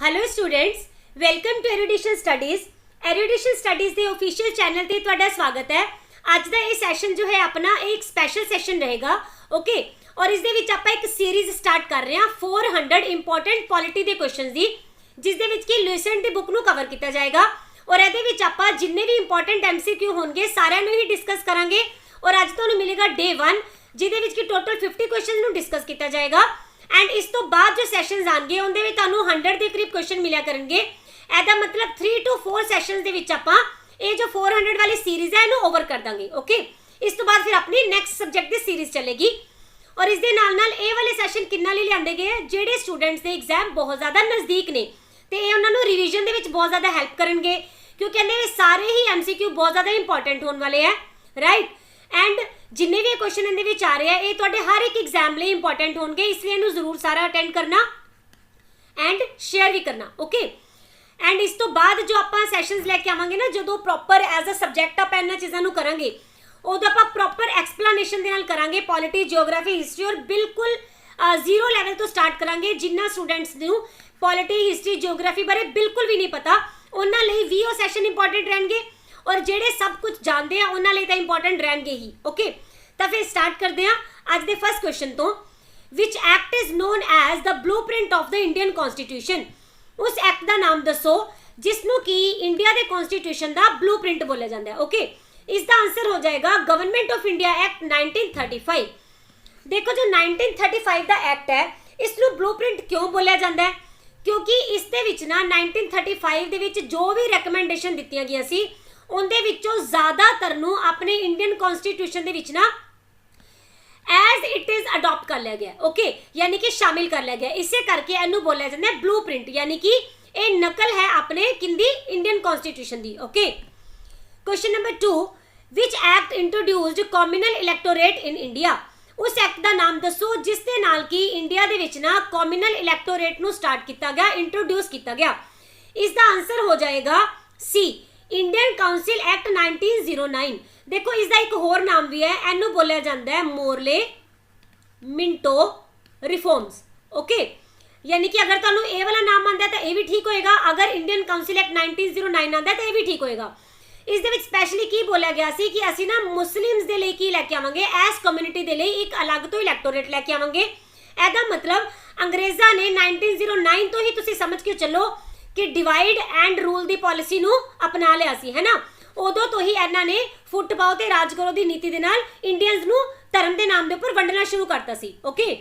Hello students, welcome to Erudition Studies के official channel ते तुहाडा स्वागत है। अज का ये सैशन जो है अपना एक स्पैशल सैशन रहेगा, ओके। और इस दे विच आपां एक सीरीज स्टार्ट कर रहे हैं 400 इंपॉर्टेंट पॉलिटी के क्वेश्चन की, जिस दे विच कि लुसेंट की बुक नूं कवर किया जाएगा। और ये विच आपां जिन्ने भी इंपॉर्टेंट MCQ होंगे सारिਆਂ ਨੂੰ ही डिस्कस करांगे। और अज तुहानूं मिलेगा डे 1 जिहदे विच कि टोटल 50 क्वेश्चन नूं डिस्कस किया जाएगा। एंड इस तो बाद जो सैशनस आएंगे उनके में तुहानूं 100 के करीब क्वेश्चन मिलिया करेंगे। एदा मतलब 3 to 4 सैशनस दे विच आपां ये जो 400 वाली सीरीज है इन्हूं ओवर कर देंगे, ओके। इस तो बाद फिर अपनी नैक्सट सबजैक्ट की सीरीज चलेगी। और इस दे नाल नाल ये वाले सैशन किन्ना लई लिआंदे गए जिहड़े स्टूडेंट्स दे एग्जाम बहुत ज़्यादा नज़दीक ने ते ये उन्हां नूं रिवीजन दे विच बहुत ज़्यादा हैल्प करनगे, क्योंकि इहदे विच सारे ही MCQ बहुत ज़्यादा इंपॉर्टेंट होने वाले हैं, राइट। एंड जिन्ने भी क्वेश्चन इहदे विच आ रहे हैं ये तुहाडे हर एक एग्जाम लिए इंपॉर्टेंट होंगे, इसलिए इन्हूं जरूर सारा अटेंड करना एंड शेयर भी करना, ओके। एंड इस तो बाद जो आपां सैशनस लैके आवांगे ना, जो प्रॉपर एज अ सबजैक्ट आपां इन्हां चीज़ां नूं करांगे उदों आपां प्रॉपर एक्सप्लेनेशन दे नाल करांगे। पॉलिटी, जियोग्राफी, हिस्ट्री और बिल्कुल 0 लैवल तो स्टार्ट करांगे। जिन्ना स्टूडेंट्स नूं पॉलिटी, हिस्ट्री, जियोग्राफी बारे बिल्कुल भी नहीं पता उन्हां लई भी वो सैशन इंपॉर्टेंट रहणगे, और जिहड़े सब कुछ जानते हैं उन्हां लई तां इंपॉर्टेंट रहणगे ही, ओके। तो फिर स्टार्ट करते हैं आज के फर्स्ट क्वेश्चन तो। Which act is known as the blueprint of the Indian constitution? उस एक्ट का नाम दसो जिसनों की इंडिया के कॉन्स्टिट्यूशन का ब्लूप्रिंट बोला जाता है, ओके। इसका आंसर हो जाएगा गवर्नमेंट ऑफ इंडिया एक्ट 1935। देखो जो 1935 का एक्ट है इसनों ब्लूप्रिंट क्यों बोलिया जाता है? क्योंकि इस दे विच ना 1935 दे विच जो भी रिकमेंडेशन दित्तियां गईयां सी उनदे विचों ज़्यादातर नूं अपने इंडियन कॉन्स्टिट्यूशन दे विच ना एज इट इज अडॉप्ट कर लिया गया, ओके, यानी कि शामिल कर लिया गया। इसे करके इन्हूं बोलिया जाता है ब्लूप्रिंट, यानी कि ये नकल है अपने किंदी इंडियन कॉन्स्टिट्यूशन दी, okay. Question number 2, which act introduced communal electorate in India? उस एक्ट का नाम दसो जिस दे नाल कि इंडिया दे विच ना कॉम्यूनल इलैक्टोरेट नूं स्टार्ट किया गया, इंट्रोड्यूस किया गया। इसका आंसर हो जाएगा सी, इंडियन काउंसिल एक्ट 1909। देखो इसका एक होर नाम भी है, इनू बोलिया जाता है मोरले मिंटो रिफॉर्म्स, ओके। यानी कि अगर तुहानूं ये वाला नाम आंदा है तो ये भी ठीक होएगा, अगर इंडियन काउंसिल एक्ट 1909 आंदा है तो ये भी ठीक होएगा। इस दे विच स्पैशली की बोलिया गया सी कि असीं ना मुस्लिम्स दे लई की लैके आवांगे, एस कम्यूनिटी दे लई एक अलग तो इलैक्टोरेट लैके आवांगे। एदा मतलब अंग्रेज़ां ने 1909 तो ही तुसीं समझ के चलो कि divide and rule the policy नूं अपना लिया सी, है ना। उदों तो ही इन्हां ने फुट पाओ ते राज करो दी नीति दे नाल इंडियंस नूं धर्म के नाम के उपर वंडना शुरू करता सी, okay.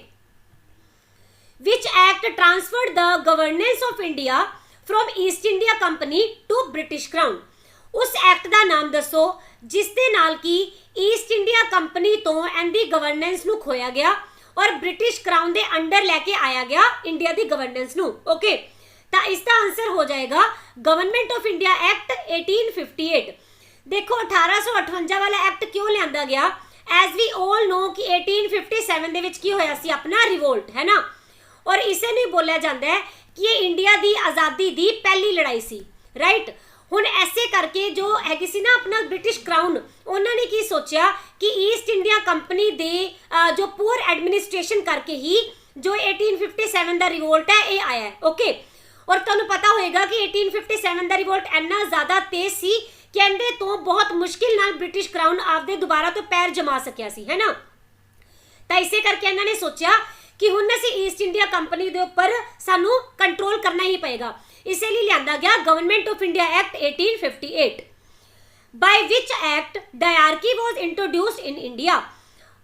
Which act transferred the governance of India from East India company to British crown? उस एक्ट का नाम दसो जिस दे नाल कि ईस्ट इंडिया कंपनी तो इहदी गवर्नेंस नूं खोया गया और ब्रिटिश क्राउन के अंडर लैके आया गया इंडिया की गवर्नेंस नूं, ओके। तो इसका आंसर हो जाएगा गवर्नमेंट ऑफ इंडिया एक्ट 1858। देखो 1858 वाला एक्ट क्यों लिया गया? एज वी ऑल नो कि 1857 दे विच की होया सी अपना रिवोल्ट, है ना। और इसे नहीं बोलिया जाता है कि ये इंडिया की आज़ादी की पहली लड़ाई सी, राइट। हुण ऐसे करके जो हैगी सी ना अपना ब्रिटिश क्राउन, उन्होंने की सोचा कि ईस्ट इंडिया कंपनी दे जो पुअर एडमिनिस्ट्रेशन करके ही जो 1857 का रिवोल्ट है ये आया है, ओके। और तुहानूं पता होएगा कि 1857 का रिवोल्ट इन्ना ज़्यादा तेज सी कि इहदे तो बहुत मुश्किल नाल ब्रिटिश क्राउन आपदे दोबारा तो पैर जमा सकिया सी, है ना। तो इसे करके इन्होंने सोचा कि हुण असीं ईस्ट इंडिया कंपनी दे उपर सानूं कंट्रोल करना ही पएगा, इसलिए लिआंदा गया government of India act 1858। By which act dyarchy was introduced in India?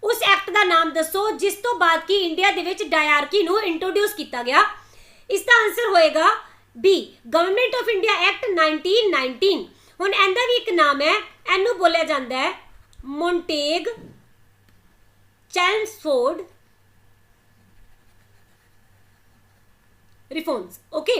उस एक्ट का नाम दसो जिस तो बाद कि इंडिया दे विच डायरकी नूं इंट्रोड्यूस किया गया। इसका आंसर होएगा B, government of India act 1919। हुण इहदा भी एक नाम है, इनू बोलिया जाता है मोंटेग चैल्मसफोर्ड रिफॉर्म्स, ओके।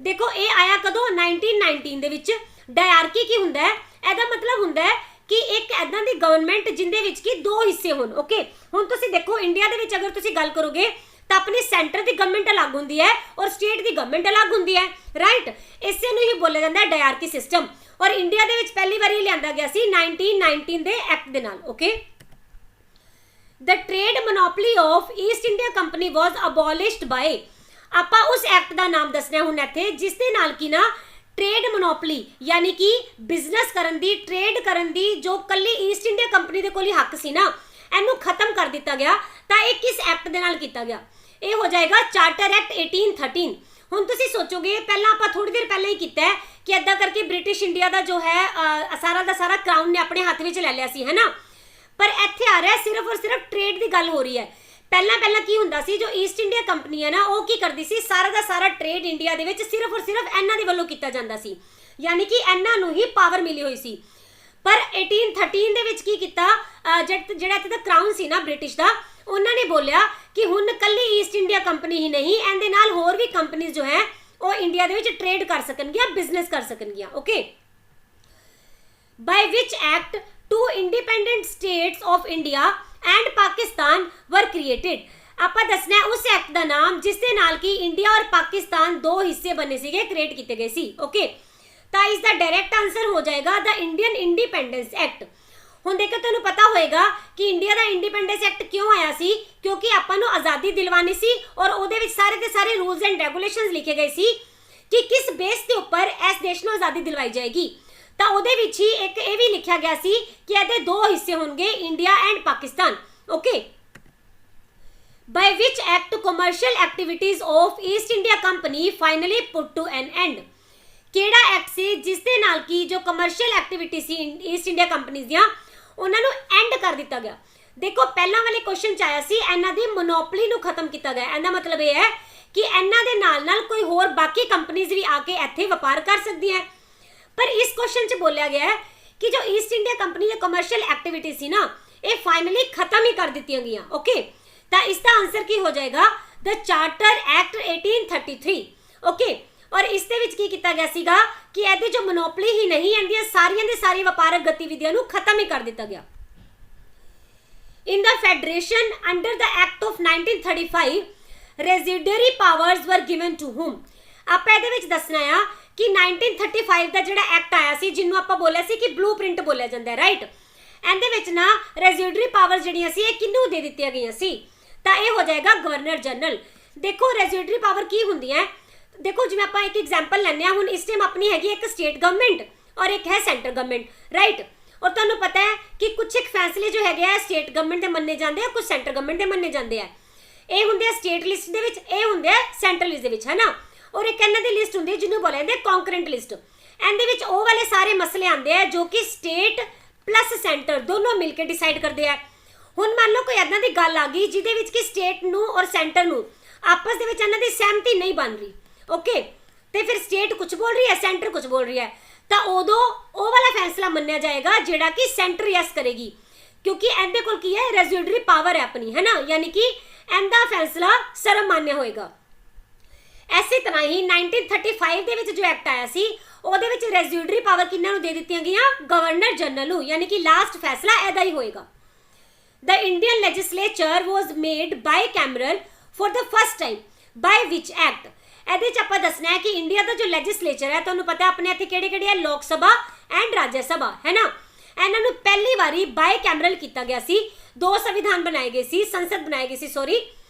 देखो ये आया कदों 1919 दे विच। डायरकी की हुंदा है? इहदा मतलब हुंदा है कि एक इदां दी गवर्नमेंट जिंदे विच कि दो हिस्से होण, ओके। हुण तुसीं देखो इंडिया दे विच अगर तुसीं गल करोगे तो अपनी सेंटर की गवर्नमेंट अलग होंदी है और स्टेट की गवर्नमेंट अलग होंदी है, राइट। इसे नूं ही बोलिया जाता है डायरकी सिस्टम। और इंडिया दे विच पहली बारी लिआंदा गया सी 1919 दे एक्ट दे नाल, okay. The trade monopoly of East India company was abolished by ਆਪਾਂ ਉਸ ਐਕਟ ਦਾ ਨਾਮ ਦੱਸਣਾ ਹੁਣ ਇੱਥੇ ਜਿਸ ਦੇ ਨਾਲ ਕਿ ਨਾ ਟ੍ਰੇਡ ਮੋਨੋਪੋਲੀ ਯਾਨੀ ਕਿ ਬਿਜ਼ਨਸ ਕਰਨ ਦੀ, ਟ੍ਰੇਡ ਕਰਨ ਦੀ ਜੋ ਕੱਲੀ ਈਸਟ ਇੰਡੀਆ ਕੰਪਨੀ ਦੇ ਕੋਲ ਹੀ ਹੱਕ ਸੀ ਨਾ, ਇਹਨੂੰ ਖਤਮ ਕਰ ਦਿੱਤਾ ਗਿਆ। ਤਾਂ ਇਹ ਕਿਸ ਐਕਟ ਦੇ ਨਾਲ ਕੀਤਾ ਗਿਆ? ਇਹ ਹੋ ਜਾਏਗਾ ਚਾਰਟਰ ਐਕਟ 1813। ਹੁਣ ਤੁਸੀਂ ਸੋਚੋਗੇ ਪਹਿਲਾਂ ਆਪਾਂ ਥੋੜੀ ਦੇਰ ਪਹਿਲਾਂ ਹੀ ਕੀਤਾ ਹੈ ਕਿ ਇਦਾਂ ਕਰਕੇ ਬ੍ਰਿਟਿਸ਼ ਇੰਡੀਆ ਦਾ ਜੋ ਹੈ ਸਾਰਾ ਦਾ ਸਾਰਾ ਕਰਾਊਨ ਨੇ ਆਪਣੇ ਹੱਥ ਵਿੱਚ ਲੈ ਲਿਆ ਸੀ, ਹੈ ਨਾ। ਪਰ ਇੱਥੇ ਆ ਰਿਹਾ ਸਿਰਫ ਔਰ ਸਿਰਫ ਟ੍ਰੇਡ ਦੀ ਗੱਲ ਹੋ ਰਹੀ ਹੈ। ਪਹਿਲਾਂ ਕੀ ਹੁੰਦਾ ਸੀ, ਜੋ ਈਸਟ ਇੰਡੀਆ ਕੰਪਨੀ ਹੈ ਨਾ, ਉਹ ਕੀ ਕਰਦੀ ਸੀ, ਸਾਰਾ ਦਾ ਸਾਰਾ ਟ੍ਰੇਡ ਇੰਡੀਆ ਦੇ ਵਿੱਚ ਸਿਰਫ ਔਰ ਸਿਰਫ ਇਹਨਾਂ ਦੇ ਵੱਲੋਂ ਕੀਤਾ ਜਾਂਦਾ ਸੀ, ਯਾਨੀ ਕਿ ਇਹਨਾਂ ਨੂੰ ਹੀ ਪਾਵਰ ਮਿਲੀ ਹੋਈ ਸੀ। ਪਰ 1813 ਦੇ ਵਿੱਚ ਕੀ ਕੀਤਾ, ਜਿਹੜਾ ਇੱਥੇ ਦਾ ਕਰਾਊਨ ਸੀ ਨਾ ਬ੍ਰਿਟਿਸ਼ ਦਾ, ਉਹਨਾਂ ਨੇ ਬੋਲਿਆ ਕਿ ਹੁਣ ਕੱਲੀ ਈਸਟ ਇੰਡੀਆ ਕੰਪਨੀ ਹੀ ਨਹੀਂ, ਇਹਦੇ ਨਾਲ ਹੋਰ ਵੀ ਕੰਪਨੀਆਂ ਜੋ ਹੈ ਉਹ ਇੰਡੀਆ ਦੇ ਵਿੱਚ ਟ੍ਰੇਡ ਕਰ ਸਕਣਗੀਆਂ, ਬਿਜ਼ਨਸ ਕਰ ਸਕਣਗੀਆਂ। Okay, by which act two independent states of India and Pakistan were created। ਆਪਾਂ ਦੱਸਣਾ ਉਸ ਐਕਟ ਦਾ ਨਾਮ ਜਿਸ ਦੇ ਨਾਲ ਕਿ ਇੰਡੀਆ ਔਰ ਪਾਕਿਸਤਾਨ ਦੋ ਹਿੱਸੇ ਬਣੇ ਸੀਗੇ, ਕ੍ਰੀਏਟ ਕੀਤੇ ਗਏ ਸੀ। ਓਕੇ, ਤਾਂ ਇਸ ਦਾ ਡਾਇਰੈਕਟ ਆਨਸਰ ਹੋ ਜਾਏਗਾ ਦਾ ਇੰਡੀਅਨ ਇੰਡੀਪੈਂਡੈਂਸ ਐਕਟ। ਹੁਣ ਦੇਖੋ ਤੁਹਾਨੂੰ ਪਤਾ ਹੋਏਗਾ ਕਿ ਇੰਡੀਆ ਦਾ ਇੰਡੀਪੈਂਡੈਂਸ ਐਕਟ ਕਿਉਂ ਆਇਆ ਸੀ, ਕਿਉਂਕਿ ਆਪਾਂ ਨੂੰ ਆਜ਼ਾਦੀ ਦਿਲਵਾਨੀ ਸੀ ਔਰ ਉਹਦੇ ਵਿੱਚ ਸਾਰੇ ਦੇ ਸਾਰੇ ਰੂਲਸ ਐਂਡ ਰੈਗੂਲੇਸ਼ਨਸ ਲਿਖੇ ਗਏ ਸੀ ਕਿ ਕਿਸ ਬੇਸ ਦੇ ਉੱਪਰ ਇਸ ਦੇਸ਼ ਨੂੰ ਆਜ਼ਾਦੀ ਦਿਲਵਾਈ ਜਾਏਗੀ। ਤਾਂ ਉਹਦੇ ਵਿੱਚ ਹੀ ਇੱਕ ਇਹ ਵੀ ਲਿਖਿਆ ਗਿਆ ਸੀ ਕਿ ਇਹਦੇ ਦੋ ਹਿੱਸੇ ਹੋਣਗੇ, India and Pakistan. Okay, by which act commercial activities of East India company finally put to an end. ਕਿਹੜਾ ਐਕਟ ਸੀ ਜਿਸ ਦੇ ਨਾਲ ਕਿ ਜੋ ਕਮਰਸ਼ੀਅਲ ਐਕਟੀਵਿਟੀ ਸੀ ਈਸਟ ਇੰਡੀਆ ਕੰਪਨੀਆਂ ਦੀਆਂ, ਉਹਨਾਂ ਨੂੰ ਐਂਡ ਕਰ ਦਿੱਤਾ ਗਿਆ। ਦੇਖੋ ਪਹਿਲਾਂ ਵਾਲੇ ਕੁਐਸਚਨ ਚ ਆਇਆ ਸੀ ਇਹਨਾਂ ਦੀ ਮੋਨੋਪੋਲੀ ਨੂੰ ਖਤਮ ਕੀਤਾ ਗਿਆ। ਇਹਦਾ ਮਤਲਬ ਇਹ ਹੈ ਕਿ ਇਹਨਾਂ ਦੇ ਨਾਲ ਕੋਈ ਹੋਰ ਬਾਕੀ ਕੰਪਨੀਆਂ ਵੀ ਆ ਕੇ ਇੱਥੇ ਵਪਾਰ ਕਰ ਸਕਦੀਆਂ। ਪਰ ਇਸ ਕੁਐਸਚਨ ਚ ਬੋਲਿਆ ਗਿਆ ਹੈ ਕਿ ਜੋ ਈਸਟ ਇੰਡੀਆ ਕੰਪਨੀ ਦੀ ਕਮਰਸ਼ੀਅਲ ਐਕਟੀਵਿਟੀ ਸੀ ਨਾ, ਇਹ ਫਾਈਨਲੀ ਖਤਮ ਹੀ ਕਰ ਦਿੱਤੀਆਂ ਗਈਆਂ। ਓਕੇ, ਤਾਂ ਇਸ ਦਾ ਆਨਸਰ ਕੀ ਹੋ ਜਾਏਗਾ, ਦ ਚਾਰਟਰ ਐਕਟ 1833। ਓਕੇ, ਔਰ ਇਸ ਦੇ ਵਿੱਚ ਕੀ ਕੀਤਾ ਗਿਆ ਸੀਗਾ ਕਿ ਇਹਦੀ ਜੋ ਮੋਨੋਪੋਲੀ ਹੀ ਨਹੀਂ, ਇਹਦੀਆਂ ਸਾਰੀਆਂ ਦੇ ਸਾਰੀ ਵਪਾਰਕ ਗਤੀਵਿਧੀਆਂ ਨੂੰ ਖਤਮ ਹੀ ਕਰ ਦਿੱਤਾ ਗਿਆ। In the federation under the act of 1935 residuary powers were given to whom. ਆਪਾਂ ਇਹਦੇ ਵਿੱਚ ਦੱਸਣਾ ਆ ਕਿ 1935 ਦਾ ਜਿਹੜਾ ਐਕਟ ਆਇਆ ਸੀ, ਜਿਹਨੂੰ ਆਪਾਂ ਬੋਲਿਆ ਸੀ ਕਿ ਬਲੂਪ੍ਰਿੰਟ ਬੋਲਿਆ ਜਾਂਦਾ ਹੈ, ਰਾਈਟ। ਇਹਦੇ ਵਿੱਚ ਨਾ ਰੈਜ਼ੀਡਰੀ ਪਾਵਰ ਜਿਹੜੀਆਂ ਸੀ ਇਹ ਕਿਹਨੂੰ ਦੇ ਦਿੱਤੀਆਂ ਗਈਆਂ ਸੀ, ਤਾਂ ਇਹ ਹੋ ਜਾਏਗਾ ਗਵਰਨਰ ਜਨਰਲ। ਦੇਖੋ ਰੈਜ਼ੀਡਰੀ ਪਾਵਰ ਕੀ ਹੁੰਦੀਆਂ, ਦੇਖੋ ਜਿਵੇਂ ਆਪਾਂ ਇੱਕ ਐਗਜ਼ਾਮਪਲ ਲੈਂਦੇ ਹਾਂ, ਹੁਣ ਇਸ ਟਾਈਮ ਆਪਣੀ ਹੈਗੀ ਇੱਕ ਸਟੇਟ ਗਵਰਨਮੈਂਟ ਔਰ ਇੱਕ ਹੈ ਸੈਂਟਰ ਗਵਰਨਮੈਂਟ, ਰਾਈਟ। ਔਰ ਤੁਹਾਨੂੰ ਪਤਾ ਹੈ ਕਿ ਕੁਝ ਇੱਕ ਫੈਸਲੇ ਜੋ ਹੈਗੇ ਆ ਸਟੇਟ ਗਵਰਨਮੈਂਟ ਦੇ ਮੰਨੇ ਜਾਂਦੇ ਆ, ਕੁਝ ਸੈਂਟਰ ਗਵਰਨਮੈਂਟ ਦੇ ਮੰਨੇ ਜਾਂਦੇ ਆ। ਇਹ ਹੁੰਦੇ ਆ ਸਟੇਟ ਲਿਸਟ ਦੇ ਵਿੱਚ, ਇਹ ਹੁੰਦੇ ਆ ਸੈਂਟਰਲ ਲਿਸਟ ਦੇ ਵਿੱਚ, ਹੈ ਨਾ। ਔਰ ਇੱਕ ਇਹਨਾਂ ਦੀ ਲਿਸਟ ਹੁੰਦੀ ਹੈ ਜਿਹਨੂੰ ਬੋਲਿਆ ਜਾਂਦਾ ਕੌਨਕਰੈਂਟ ਲਿਸਟ। ਇਹਦੇ ਵਿੱਚ ਉਹ ਵਾਲੇ ਸਾਰੇ ਮਸਲੇ ਆਉਂਦੇ ਆ ਜੋ ਕਿ ਸਟੇਟ ਪਲੱਸ ਸੈਂਟਰ ਦੋਨੋਂ ਮਿਲ ਕੇ ਡਿਸਾਈਡ ਕਰਦੇ ਆ। ਹੁਣ ਮੰਨ ਲਓ ਕੋਈ ਇਦਾਂ ਦੀ ਗੱਲ ਆ ਗਈ ਜਿਹਦੇ ਵਿੱਚ ਕਿ ਸਟੇਟ ਨੂੰ ਔਰ ਸੈਂਟਰ ਨੂੰ ਆਪਸ ਦੇ ਵਿੱਚ ਇਹਨਾਂ ਦੀ ਸਹਿਮਤੀ ਨਹੀਂ ਬਣ ਰਹੀ, ਓਕੇ, ਤੇ ਫਿਰ ਸਟੇਟ ਕੁਝ ਬੋਲ ਰਹੀ ਹੈ, ਸੈਂਟਰ ਕੁਝ ਬੋਲ ਰਹੀ ਹੈ, ਤਾਂ ਉਦੋਂ ਉਹ ਵਾਲਾ ਫੈਸਲਾ ਮੰਨਿਆ ਜਾਏਗਾ ਜਿਹੜਾ ਕਿ ਸੈਂਟਰ ਯੈਸ ਕਰੇਗੀ, ਕਿਉਂਕਿ ਇਹਦੇ ਕੋਲ ਕੀ ਹੈ, ਰੈਜ਼ੀਡਰੀ ਪਾਵਰ ਹੈ ਆਪਣੀ, ਹੈ ਨਾ, ਯਾਨੀ ਕਿ ਇਹਦਾ ਫੈਸਲਾ ਸਰਵਮਾਨਿਆ ਹੋਏਗਾ। ਐਸੇ ਤਰ੍ਹਾਂ ਹੀ 1935 ਦੇ ਵਿੱਚ ਜੋ ਐਕਟ ਆਇਆ ਸੀ ਉਹਦੇ ਵਿੱਚ ਰੈਜ਼ੀਡਰੀ ਪਾਵਰ ਕਿਹਨਾਂ ਨੂੰ ਦੇ ਦਿੱਤੀਆਂ ਗਈਆਂ, ਗਵਰਨਰ ਜਨਰਲ ਨੂੰ, ਯਾਨੀ ਕਿ ਲਾਸਟ ਫੈਸਲਾ ਇਹਦਾ ਹੀ ਹੋਏਗਾ। The Indian legislature was made bicameral for the first time by which act. ਇਹਦੇ ਚ ਆਪਾਂ ਦੱਸਣਾ ਹੈ ਕਿ ਇੰਡੀਆ ਦਾ ਜੋ ਲੈਜਿਸਲੇਚਰ ਹੈ, ਤੁਹਾਨੂੰ ਪਤਾ ਆਪਣੇ ਇੱਥੇ ਕਿਹੜੇ ਹੈ, ਲੋਕ ਸਭਾ ਐਂਡ ਰਾਜ ਸਭਾ, ਹੈ ਨਾ। ਇਹਨਾਂ ਨੂੰ ਪਹਿਲੀ ਵਾਰੀ ਬਾਈਕੈਮਰਲ ਕੀਤਾ ਗਿਆ ਸੀ, ਦੋ ਸੰਵਿਧਾਨ ਬਣਾਏ ਗਏ ਸੀ, ਸੰਸਦ ਬਣਾਏ ਗਏ ਸੀ, ਸੌਰੀ।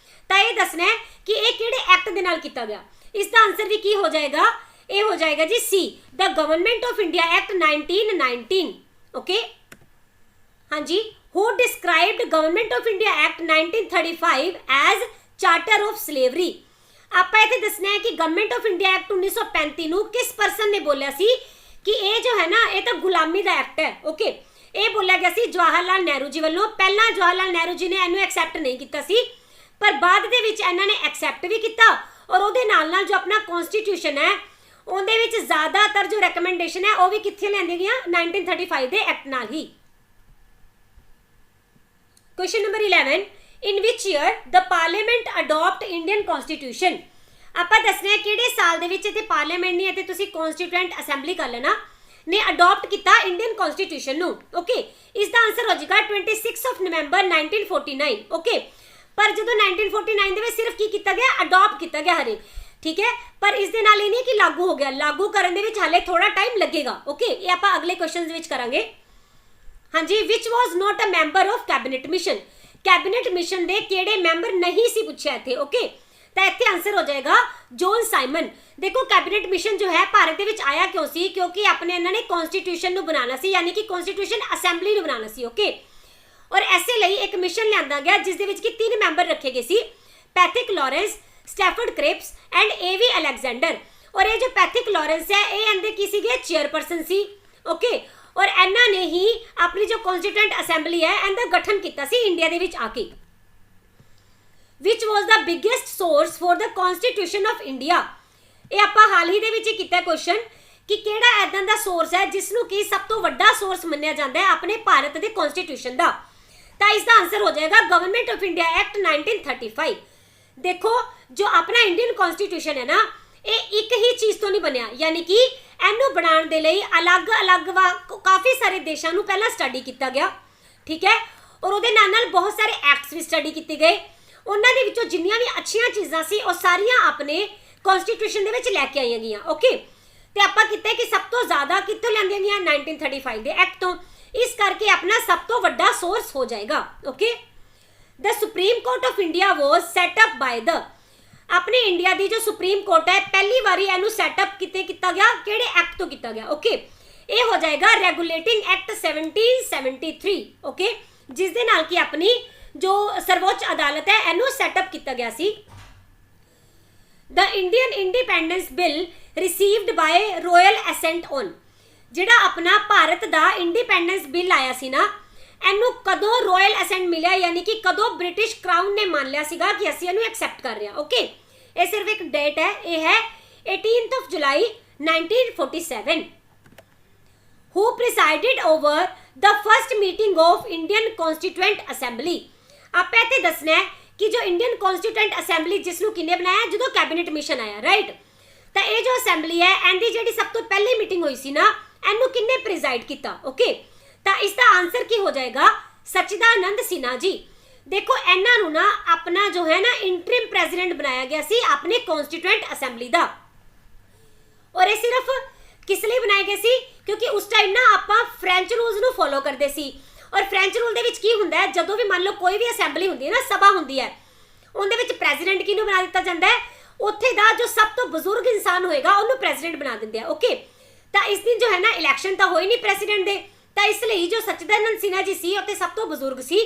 ਤਾਂ ਇਹ ਦੱਸਣਾ ਹੈ ਕਿ ਇਹ ਕਿਹੜੇ ਐਕਟ ਦੇ ਨਾਲ ਕੀਤਾ ਗਿਆ। ਇਸ ਦਾ ਆਨਸਰ ਵੀ ਕੀ ਹੋ ਜਾਏਗਾ, ਇਹ ਹੋ ਜਾਏਗਾ ਜੀ C, the government of India act 1919। Okay, ਹਾਂਜੀ, who described government of India act 1935 as charter of slavery. ਆਪਾਂ ਇੱਥੇ ਦੱਸਣਾ ਹੈ ਕਿ ਗਵਰਨਮੈਂਟ ਆਫ ਇੰਡੀਆ ਐਕਟ 1935 ਨੂੰ ਕਿਸ ਪਰਸਨ ਨੇ ਬੋਲਿਆ ਸੀ ਕਿ ਇਹ ਜੋ ਹੈ ਨਾ, ਇਹ ਤਾਂ ਗੁਲਾਮੀ ਦਾ ਐਕਟ ਹੈ। ਓਕੇ, ਇਹ ਬੋਲਿਆ ਗਿਆ ਸੀ ਜਵਾਹਰ ਲਾਲ ਨਹਿਰੂ ਜੀ ਵੱਲੋਂ। ਪਹਿਲਾਂ ਜਵਾਹਰ ਲਾਲ ਨਹਿਰੂ ਜੀ ਨੇ ਇਹਨੂੰ ਐਕਸੈਪਟ ਨਹੀਂ ਕੀਤਾ ਸੀ, ਪਰ ਬਾਅਦ ਦੇ ਵਿੱਚ ਇਹਨਾਂ ਨੇ ਐਕਸੈਪਟ ਵੀ ਕੀਤਾ ਔਰ ਉਹਦੇ ਨਾਲ ਜੋ ਆਪਣਾ ਕਨਸਟੀਟਿਊਸ਼ਨ ਹੈ ਉਹਦੇ ਵਿੱਚ ਜ਼ਿਆਦਾਤਰ ਜੋ ਰეკਮੈਂਡੇਸ਼ਨ ਹੈ ਉਹ ਵੀ ਕਿੱਥੇ ਲੈਂਦੇ ਗਈਆਂ, 1935 ਦੇ ਐਕਟ ਨਾਲ ਹੀ। Question number 11, in which year the parliament adopt Indian constitution। ਆਪਾਂ ਦੱਸਣਾ ਹੈ ਕਿਹੜੇ ਸਾਲ ਦੇ ਵਿੱਚ ਤੇ ਪਾਰਲੀਮੈਂਟ ਨਹੀਂ ਅਤੇ ਤੁਸੀਂ ਕਨਸਟੀਟਿਊਐਂਟ ਅਸੈਂਬਲੀ ਕਰ ਲੈਣਾ ਨੇ ਅਡਾਪਟ ਕੀਤਾ ਇੰਡੀਅਨ ਕਨਸਟੀਟਿਊਸ਼ਨ ਨੂੰ। ਓਕੇ, ਇਸ ਦਾ ਆਨਸਰ ਹੋ ਜਾਏਗਾ 26 ਨਵੰਬਰ 1949। ਓਕੇ, ਪਰ ਜਦੋਂ 1949 ਦੇ ਵਿੱਚ ਸਿਰਫ ਕੀ ਕੀਤਾ ਗਿਆ, ਅਡਾਪਟ ਕੀਤਾ ਗਿਆ ਹਰੇ, ਠੀਕ ਹੈ। ਪਰ ਇਸ ਦੇ ਨਾਲ ਇਹ ਨਹੀਂ ਕਿ ਲਾਗੂ ਹੋ ਗਿਆ, ਲਾਗੂ ਕਰਨ ਦੇ ਵਿੱਚ ਹਾਲੇ ਥੋੜਾ ਟਾਈਮ ਲੱਗੇਗਾ। ਓਕੇ, ਇਹ ਆਪਾਂ ਅਗਲੇ ਕੁਐਸਚਨ ਦੇ ਵਿੱਚ ਕਰਾਂਗੇ। ਹਾਂਜੀ, which was not a member of cabinet mission. Cabinet mission ਦੇ ਕਿਹੜੇ ਮੈਂਬਰ ਨਹੀਂ ਸੀ ਪੁੱਛਿਆ ਇੱਥੇ। ਓਕੇ, ਤਾਂ ਇੱਥੇ ਆਨਸਰ ਹੋ ਜਾਏਗਾ ਜੌਨ ਸਾइमन। ਦੇਖੋ ਕੈਬਨਿਟ ਮਿਸ਼ਨ ਜੋ ਹੈ ਭਾਰਤ ਦੇ ਵਿੱਚ ਆਇਆ ਕਿਉਂ ਸੀ? ਕਿਉਂਕਿ ਆਪਣੇ ਇਹਨਾਂ ਨੇ ਕਨਸਟੀਟਿਊਸ਼ਨ ਨੂੰ ਬਣਾਉਣਾ ਸੀ, ਯਾਨੀ ਕਿ ਕਨਸਟੀਟਿਊਸ਼ਨ ਅਸੈਂਬਲੀ ਨੂੰ ਬਣਾਉਣਾ ਸੀ। ਓਕੇ, ਔਰ ਐਸੇ ਲਈ ਇੱਕ ਮਿਸ਼ਨ ਲਿਆਂਦਾ ਗਿਆ ਜਿਸ ਦੇ ਵਿੱਚ ਕਿ 3 ਮੈਂਬਰ ਰੱਖੇ ਗਏ ਸੀ, Pethick Lawrence, ਸਟੈਫਰਡ Cripps and ਏਵੀ Alexander. ਔਰ ਇਹ ਜੋ ਪੈਥਿਕ ਲਾਰੈਂਸ ਹੈ ਇਹ ਇਹਦੇ ਕੀ ਸੀਗੇ? ਚੇਅਰਪਰਸਨ ਸੀ। ਓਕੇ, ਔਰ ਇਹਨਾਂ ਨੇ ਹੀ ਆਪਣੀ ਜੋ ਕਨਸਟੀਟਿਊਐਂਟ ਅਸੈਂਬਲੀ ਹੈ ਇਹਦਾ ਗਠਨ ਕੀਤਾ ਸੀ ਇੰਡੀਆ ਦੇ ਵਿੱਚ ਆ ਕੇ। which was the biggest source for the constitution of India। ਇਹ ਆਪਾਂ ਹਾਲ ਹੀ ਦੇ ਵਿੱਚ ਹੀ ਕੀਤਾ ਕੁਐਸਚਨ ਕਿ ਕਿਹੜਾ ਐਦਾਂ ਦਾ ਸੋਰਸ ਹੈ ਜਿਸ ਨੂੰ ਕਿ ਸਭ ਤੋਂ ਵੱਡਾ ਸੋਰਸ ਮੰਨਿਆ ਜਾਂਦਾ ਹੈ ਆਪਣੇ ਭਾਰਤ ਦੇ ਕਨਸਟੀਟਿਊਸ਼ਨ ਦਾ। ਤਾਂ ਇਸ ਦਾ ਆਨਸਰ ਹੋ ਜਾਏਗਾ ਗਵਰਨਮੈਂਟ ਆਫ ਇੰਡੀਆ ਐਕਟ 1935। ਦੇਖੋ ਜੋ ਆਪਣਾ ਇੰਡੀਅਨ ਕਨਸਟੀਟਿਊਸ਼ਨ ਹੈ ਨਾ, ਇਹ ਇੱਕ ਹੀ ਚੀਜ਼ ਤੋਂ ਨਹੀਂ ਬਣਿਆ, ਯਾਨੀ ਕਿ ਇਹਨੂੰ ਬਣਾਉਣ ਦੇ ਲਈ ਅਲੱਗ-ਅਲੱਗ ਕਾਫੀ ਸਾਰੇ ਦੇਸ਼ਾਂ ਨੂੰ ਪਹਿਲਾਂ ਸਟੱਡੀ ਕੀਤਾ ਗਿਆ, ਠੀਕ ਹੈ, ਔਰ ਉਹਦੇ ਨਾਲ ਬਹੁਤ ਸਾਰੇ ਐਕਟਸ ਵੀ ਸਟੱਡੀ ਕੀਤੇ ਗਏ। ਉਹਨਾਂ ਦੇ ਵਿੱਚੋਂ ਜਿੰਨੀਆਂ ਵੀ ਅੱਛੀਆਂ ਚੀਜ਼ਾਂ ਸੀ ਉਹ ਸਾਰੀਆਂ ਆਪਣੇ ਕਨਸਟੀਟਿਊਸ਼ਨ ਦੇ ਵਿੱਚ ਲੈ ਕੇ ਆਈਆਂ ਗਈਆਂ। ਓਕੇ, ਤੇ ਆਪਾਂ ਕਿਤੇ ਕਿ ਸਭ ਤੋਂ ਜ਼ਿਆਦਾ ਕਿੱਥੋਂ ਲੈਂਦੀਆਂ ਗਈਆਂ? 1935 ਦੇ ਐਕਟ ਤੋਂ। ਇਸ ਕਰਕੇ ਆਪਣਾ ਸਭ ਤੋਂ ਵੱਡਾ ਸੋਰਸ ਹੋ ਜਾਏਗਾ। Okay, the supreme court of India was set up by the, ਆਪਣੇ ਇੰਡੀਆ ਦੀ ਜੋ ਸੁਪਰੀਮ ਕੋਰਟ ਹੈ ਪਹਿਲੀ ਵਾਰੀ ਇਹਨੂੰ ਸੈਟਅਪ ਕੀਤਾ ਗਿਆ, ਕਿਹੜੇ ਐਕਟ ਤੋਂ ਕੀਤਾ ਗਿਆ? ਓਕੇ, ਇਹ ਹੋ ਜਾਏਗਾ ਰੈਗੂਲੇਟਿੰਗ ਐਕਟ 1773। ਓਕੇ, ਜਿਸ ਦੇ ਨਾਲ ਕਿ ਆਪਣੀ ਜੋ ਸਰਵੋੱਚ ਅਦਾਲਤ ਹੈ ਇਹਨੂੰ ਸੈਟਅਪ ਕੀਤਾ ਗਿਆ ਸੀ। The Indian independence bill received by royal assent on, ਜਿਹੜਾ ਆਪਣਾ ਭਾਰਤ ਦਾ ਇੰਡੀਪੈਂਡੈਂਸ ਬਿੱਲ ਆਇਆ ਸੀ ਨਾ, ਇਹਨੂੰ ਕਦੋਂ ਰੋਇਲ ਅਸੈਂਟ ਮਿਲਿਆ, ਯਾਨੀ ਕਿ ਕਦੋਂ ਬ੍ਰਿਟਿਸ਼ ਕਰਾਊਨ ਨੇ ਮੰਨ ਲਿਆ ਸੀਗਾ ਕਿ ਅਸੀਂ ਇਹਨੂੰ ਐਕਸੈਪਟ ਕਰ ਰਹੇ ਹਾਂ। ਓਕੇ, ਇਹ ਸਿਰਫ ਇੱਕ ਡੇਟ ਹੈ, ਇਹ ਹੈ 18 ਜੁਲਾਈ 1947। Who presided over the first meeting of Indian constituent assembly. ਆਪਾਂ ਇੱਥੇ ਦੱਸਣਾ ਹੈ ਕਿ ਜੋ ਇੰਡੀਅਨ ਕਨਸਟੀਟਿਊਐਂਟ ਅਸੈਂਬਲੀ ਜਿਸ ਨੂੰ ਕਿੰਨੇ ਬਣਾਇਆ? ਜਦੋਂ ਕੈਬਨਿਟ ਮਿਸ਼ਨ ਆਇਆ, ਰਾਈਟ। ਤਾਂ ਇਹ ਜੋ ਅਸੈਂਬਲੀ ਹੈ ਇਹਦੀ ਜਿਹੜੀ ਸਭ ਤੋਂ ਪਹਿਲੀ ਮੀਟਿੰਗ ਹੋਈ ਸੀ ਨਾ, ਇਹਨੂੰ ਕਿੰਨੇ ਪ੍ਰੀਸਾਈਡ ਕੀਤਾ? ਓਕੇ, ਤਾਂ ਇਸ ਦਾ ਆਨਸਰ ਕੀ ਹੋ ਜਾਏਗਾ? ਸਚਿਦਾਨੰਦ ਸਿਨਹਾ ਜੀ। ਦੇਖੋ ਇਹਨਾਂ ਨੂੰ ਨਾ ਆਪਣਾ ਜੋ ਹੈ ਨਾ ਇੰਟਰਿਮ ਪ੍ਰੈਜ਼ੀਡੈਂਟ ਬਣਾਇਆ ਗਿਆ ਸੀ ਆਪਣੇ ਕਨਸਟੀਟਿਊਐਂਟ ਅਸੈਂਬਲੀ ਦਾ। ਔਰ ਇਹ ਸਿਰਫ ਕਿਸ ਲਈ ਬਣਾਏ ਗਏ ਸੀ? ਕਿਉਂਕਿ ਉਸ ਟਾਈਮ ਨਾ ਆਪਾਂ ਫ੍ਰੈਂਚ ਰੂਲਸ ਨੂੰ ਫੋਲੋ ਕਰਦੇ ਸੀ। ਔਰ ਫ੍ਰੈਂਚ ਰੂਲ ਦੇ ਵਿੱਚ ਕੀ ਹੁੰਦਾ ਹੈ, ਜਦੋਂ ਵੀ ਮੰਨ ਲਓ ਕੋਈ ਵੀ ਅਸੈਂਬਲੀ ਹੁੰਦੀ ਹੈ ਨਾ, ਸਭਾ ਹੁੰਦੀ ਹੈ, ਉਹਦੇ ਵਿੱਚ ਪ੍ਰੈਜ਼ੀਡੈਂਟ ਕਿਹਨੂੰ ਬਣਾ ਦਿੱਤਾ ਜਾਂਦਾ ਹੈ? ਉੱਥੇ ਦਾ ਜੋ ਸਭ ਤੋਂ ਬਜ਼ੁਰਗ ਇਨਸਾਨ ਹੋਏਗਾ ਉਹਨੂੰ ਪ੍ਰੈਜ਼ੀਡੈਂਟ ਬਣਾ ਦਿੰਦੇ ਆ। ਓਕੇ, ਤਾਂ ਇਸ ਦਿਨ ਜੋ ਹੈ ਨਾ ਇਲੈਕਸ਼ਨ ਤਾਂ ਹੋਈ ਨਹੀਂ ਪ੍ਰੈਜ਼ੀਡੈਂਟ ਦੇ, ਤਾਂ ਇਸ ਲਈ ਜੋ ਸਚਿਦਾਨੰਦ ਸਿਨਹਾ ਜੀ ਸੀ ਉੱਥੇ ਸਭ ਤੋਂ ਬਜ਼ੁਰਗ ਸੀ,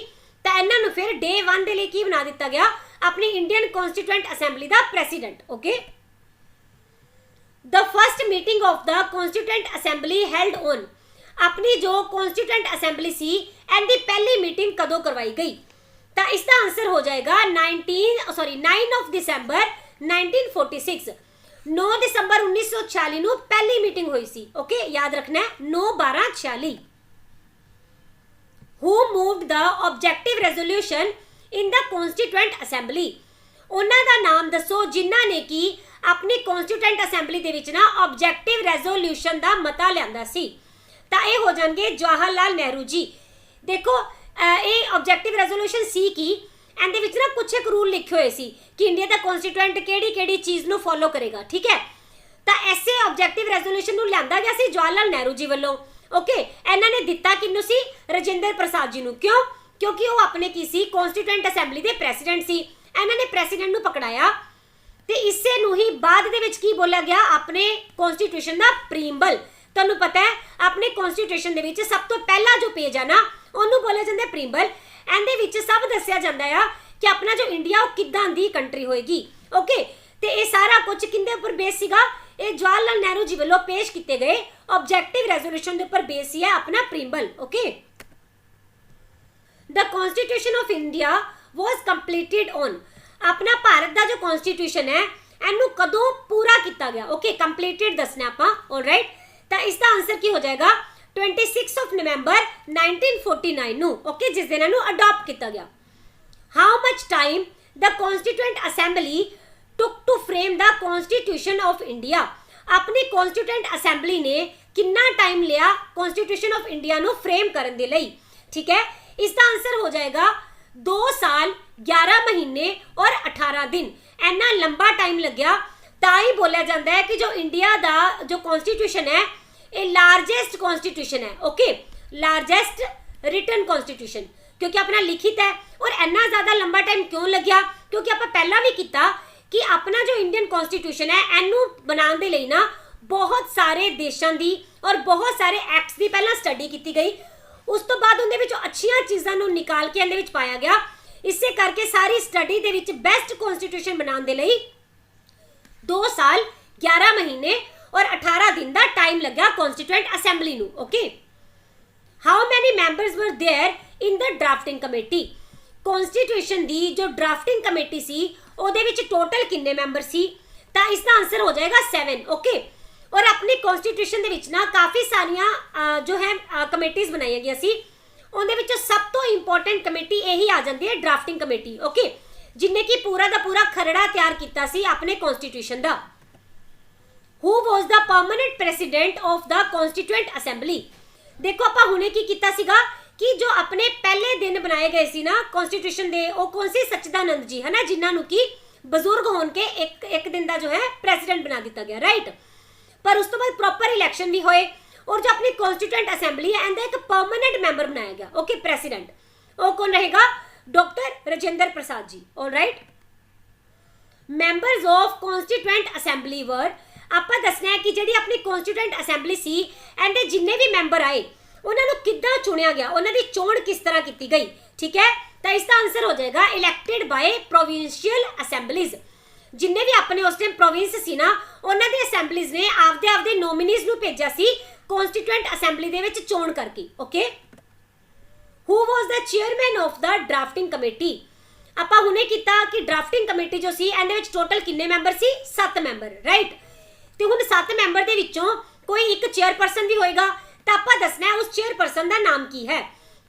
ਤਾਂ ਇਹਨਾਂ ਨੂੰ ਫਿਰ ਡੇ 1 ਦੇ ਲਈ ਕੀ ਬਣਾ ਦਿੱਤਾ ਗਿਆ? ਆਪਣੀ ਇੰਡੀਅਨ ਕਨਸਟੀਟਿਊਐਂਟ ਅਸੈਂਬਲੀ ਦਾ president. Okay, the first meeting of the constituent assembly held on, ਆਪਣੀ ਜੋ ਕਨਸਟੀਟਿਊਐਂਟ ਅਸੈਂਬਲੀ ਸੀ ਇਹਦੀ ਪਹਿਲੀ ਮੀਟਿੰਗ ਕਦੋਂ ਕਰਵਾਈ ਗਈ? ਤਾਂ ਇਸ ਦਾ ਆਨਸਰ ਹੋ ਜਾਏਗਾ 9 ਆਫ ਦਸੰਬਰ 1946। 9 ਦਸੰਬਰ 1946 ਨੂੰ ਪਹਿਲੀ ਮੀਟਿੰਗ ਹੋਈ ਸੀ। ਓਕੇ, ਯਾਦ ਰੱਖਣਾ ਹੈ 9/12/46। Who moved the objective resolution in the constituent assembly? ਉਹਨਾਂ ਦਾ ਨਾਮ ਦੱਸੋ ਜਿਨ੍ਹਾਂ ਨੇ ਕਿ ਆਪਣੀ ਕਨਸਟੀਟਿਊਐਂਟ ਅਸੈਂਬਲੀ ਦੇ ਵਿੱਚ ਨਾ ਆਬਜੈਕਟਿਵ ਰੈਜ਼ੋਲੂਸ਼ਨ ਦਾ ਮਤਾ ਲਿਆਂਦਾ ਸੀ। ਤਾਂ ਇਹ ਹੋ ਜਾਣਗੇ ਜਵਾਹਰ ਲਾਲ ਨਹਿਰੂ ਜੀ। ਦੇਖੋ ਇਹ ਆਬਜੈਕਟਿਵ ਰੈਜ਼ੋਲੂਸ਼ਨ ਸੀ ਕਿ ਇਹਦੇ ਵਿੱਚ ਨਾ ਕੁਝ ਇੱਕ ਰੂਲ ਲਿਖੇ ਹੋਏ ਸੀ ਕਿ ਇੰਡੀਆ ਦਾ ਕਨਸਟੀਟਿਊਐਂਟ ਕਿਹੜੀ ਚੀਜ਼ ਨੂੰ ਫੋਲੋ ਕਰੇਗਾ, ਠੀਕ ਹੈ। ਤਾਂ ਐਸੇ ਆਬਜੈਕਟਿਵ ਰੈਜ਼ੋਲੂਸ਼ਨ ਨੂੰ ਲਿਆਂਦਾ ਗਿਆ ਸੀ ਜਵਾਹਰ ਲਾਲ ਨਹਿਰੂ ਜੀ ਵੱਲੋਂ। ਓਕੇ, ਇਹਨਾਂ ਨੇ ਦਿੱਤਾ ਕਿਹਨੂੰ ਸੀ? ਰਾਜਿੰਦਰ ਪ੍ਰਸਾਦ ਜੀ ਨੂੰ। ਕਿਉਂ? ਕਿਉਂਕਿ ਉਹ ਆਪਣੇ ਕੀ ਸੀ? ਕਨਸਟੀਟਿਊਐਂਟ ਅਸੈਂਬਲੀ ਦੇ ਪ੍ਰੈਜ਼ੀਡੈਂਟ ਸੀ। ਇਹਨਾਂ ਨੇ ਪ੍ਰੈਜ਼ੀਡੈਂਟ ਨੂੰ ਪਕੜਾਇਆ ਤੇ ਇਸੇ ਨੂੰ ਹੀ ਬਾਅਦ ਦੇ ਵਿੱਚ ਕੀ ਬੋਲਿਆ ਗਿਆ? ਆਪਣੇ ਕਨਸਟੀਟਿਊਸ਼ਨ ਦਾ ਪ੍ਰੀਐਮਬਲ। ਤੁਹਾਨੂੰ ਪਤਾ ਹੈ ਆਪਣੇ ਕਨਸਟੀਟਿਊਸ਼ਨ ਦੇ ਵਿੱਚ ਸਭ ਤੋਂ ਪਹਿਲਾ ਜੋ ਪੇਜ ਆ ਨਾ ਉਹਨੂੰ ਬੋਲਿਆ ਜਾਂਦਾ ਪ੍ਰੀਐਮਬਲ। ਇਹਦੇ ਵਿੱਚ ਸਭ ਦੱਸਿਆ ਜਾਂਦਾ ਆ ਕਿ ਆਪਣਾ ਜੋ ਇੰਡੀਆ ਉਹ ਕਿੱਦਾਂ ਦੀ ਕੰਟਰੀ ਹੋਏਗੀ। ਓਕੇ, ਤੇ ਇਹ ਸਾਰਾ ਕੁਝ ਕਿੰਦੇ ਉੱਪਰ ਬੇਸ ਸੀਗਾ? ਇਹ ਜਵਾਹਰ ਲਾਲ ਨਹਿਰੂ ਜੀ ਵੱਲੋਂ ਪੇਸ਼ ਕੀਤੇ ਗਏ ਆਬਜੈਕਟਿਵ ਰੈਜ਼ੋਲੂਸ਼ਨ ਦੇ ਉੱਪਰ ਬੇਸ ਸੀ ਹੈ ਆਪਣਾ preamble. Okay, the constitution of India was completed on, ਆਪਣਾ ਭਾਰਤ ਦਾ ਜੋ ਕਨਸਟੀਟਿਊਸ਼ਨ ਹੈ ਇਹਨੂੰ ਕਦੋਂ ਪੂਰਾ ਕੀਤਾ ਗਿਆ? ਓਕੇ, ਕੰਪਲੀਟਡ ਦੱਸਣਾ ਆਪਾਂ। ਆਲਰਾਈਟ, ਤਾਂ ਇਸ ਦਾ ਆਨਸਰ ਕੀ ਹੋ ਜਾਏਗਾ? 26 ਨਵੰਬਰ 1949 ਨੂੰ। ਓਕੇ, ਜਿਸ ਦਿਨ ਇਹਨੂੰ ਅਡਾਪਟ ਕੀਤਾ ਗਿਆ। How much time the constituent assembly took to frame the constitution of India? ਆਪਣੀ ਕਨਸਟੀਟਿਊਐਂਟ ਅਸੈਂਬਲੀ ਨੇ ਕਿੰਨਾ ਟਾਈਮ ਲਿਆ ਕਨਸਟੀਟਿਊਸ਼ਨ ਆਫ ਇੰਡੀਆ ਨੂੰ ਫਰੇਮ ਕਰਨ ਦੇ ਲਈ? ਠੀਕ ਹੈ, ਇਸ ਦਾ ਆਨਸਰ ਹੋ ਜਾਏਗਾ 2 ਸਾਲ 11 ਮਹੀਨੇ ਔਰ 18 ਦਿਨ। ਇੰਨਾ ਲੰਬਾ ਟਾਈਮ ਲੱਗਿਆ, ਤਾਂ ਹੀ ਬੋਲਿਆ ਜਾਂਦਾ ਹੈ ਕਿ ਜੋ ਇੰਡੀਆ ਦਾ ਜੋ ਕਨਸਟੀਟਿਊਸ਼ਨ ਹੈ ਇਹ ਲਾਰਜੈਸਟ ਕਨਸਟੀਟਿਊਸ਼ਨ ਹੈ। ਓਕੇ, ਲਾਰਜੈਸਟ ਰਿਟਨ ਕਨਸਟੀਟਿਊਸ਼ਨ, ਕਿਉਂਕਿ ਆਪਣਾ ਲਿਖਿਤ ਹੈ। ਔਰ ਇੰਨਾ ਜ਼ਿਆਦਾ ਲੰਬਾ ਟਾਈਮ ਕਿਉਂ ਲੱਗਿਆ? ਕਿਉਂਕਿ ਆਪਾਂ ਪਹਿਲਾਂ ਵੀ ਕੀਤਾ कि अपना जो इंडियन कॉन्स्टिट्यूशन है ਇਹਨੂੰ बनाने ਦੇ ਲਈ ना बहुत सारे देशों की और बहुत सारे एक्ट्स की पहला स्टडी की गई, उस तो बाद उनके विचों अच्छियां चीज़ों को निकाल के इहदे विच पाया गया। इसे करके सारी स्टडी दे विच बेस्ट कॉन्स्टिट्यूशन बनाने के लिए 2 साल 11 महीने और 18 दिन का टाइम लग्या कॉन्स्टिट्यूएंट असैम्बली नूं। Okay, how many members were there in the drafting committee? Constitution की जो ड्राफ्टिंग कमेटी सी उहदे विच टोटल किन्ने मैंबर सी? तो इसका आंसर हो जाएगा 7। ओके, और अपनी कॉन्स्टिट्यूशन दे विच ना काफ़ी सारिया जो है कमेटीज़ बनाई गई सी, उनदे विचों सब तो इंपॉर्टेंट कमेटी यही आ जाती है ड्राफ्टिंग कमेटी। ओके, जिन्हें कि पूरा दा पूरा खरड़ा तैयार किया सी अपने कॉन्स्टिट्यूशन का। Who was the permanent president of the constituent assembly? देखो आप हुणे की किया सीगा कि जो अपने पहले दिन बनाए गए सी ना कॉन्स्टिट्यूशन दे, वो कौन सी सच्चिदानंद जी है ना, जिन्होंने कि बजुर्ग होने के एक दिन का जो है प्रेसिडेंट बना दिता गया, राइट। पर उस तो बाद प्रॉपर इलैक्शन भी होए और जो अपनी कॉन्स्टिट्यूएंट असैम्बली है इनका एक परमानेंट मैंबर बनाया गया। ओके, प्रेसिडेंट वो कौन रहेगा? Doctor Rajendra Prasad ji. Alright, members of constituent assembly were, ਆਪਾਂ ਦੱਸਣਾ है कि ਜਿਹੜੀ अपनी कॉन्स्टिट्यूएंट असैम्बली सी ਇਹਦੇ जिन्ने भी मैंबर आए उन्होंने किद्दां चुनिया गया, उन्होंने चोण किस तरह की गई, ठीक है। तो इसका आंसर हो जाएगा इलैक्टेड बाय प्रोविंशियल असैम्बलीज। जिन्ने भी अपने उस टाइम प्रोविंस सी ना उन्होंने असैम्बलीज ने आपदे आपदे नोमिनीज नूं भेजा सी कॉन्स्टिट्यूएंट असैम्बली दे विच चोण करके। Okay, who was the chairman of the drafting committee? आपां हुणे कीता कि ड्राफ्टिंग कमेटी जो सी इहदे विच टोटल किन्ने मैंबर सी? 7 मैंबर, राइट। तो हुण 7 मैंबर दे विचों कोई एक चेयरपर्सन भी होएगा, तो आपां दसना है उस चेयरपर्सन का नाम की है।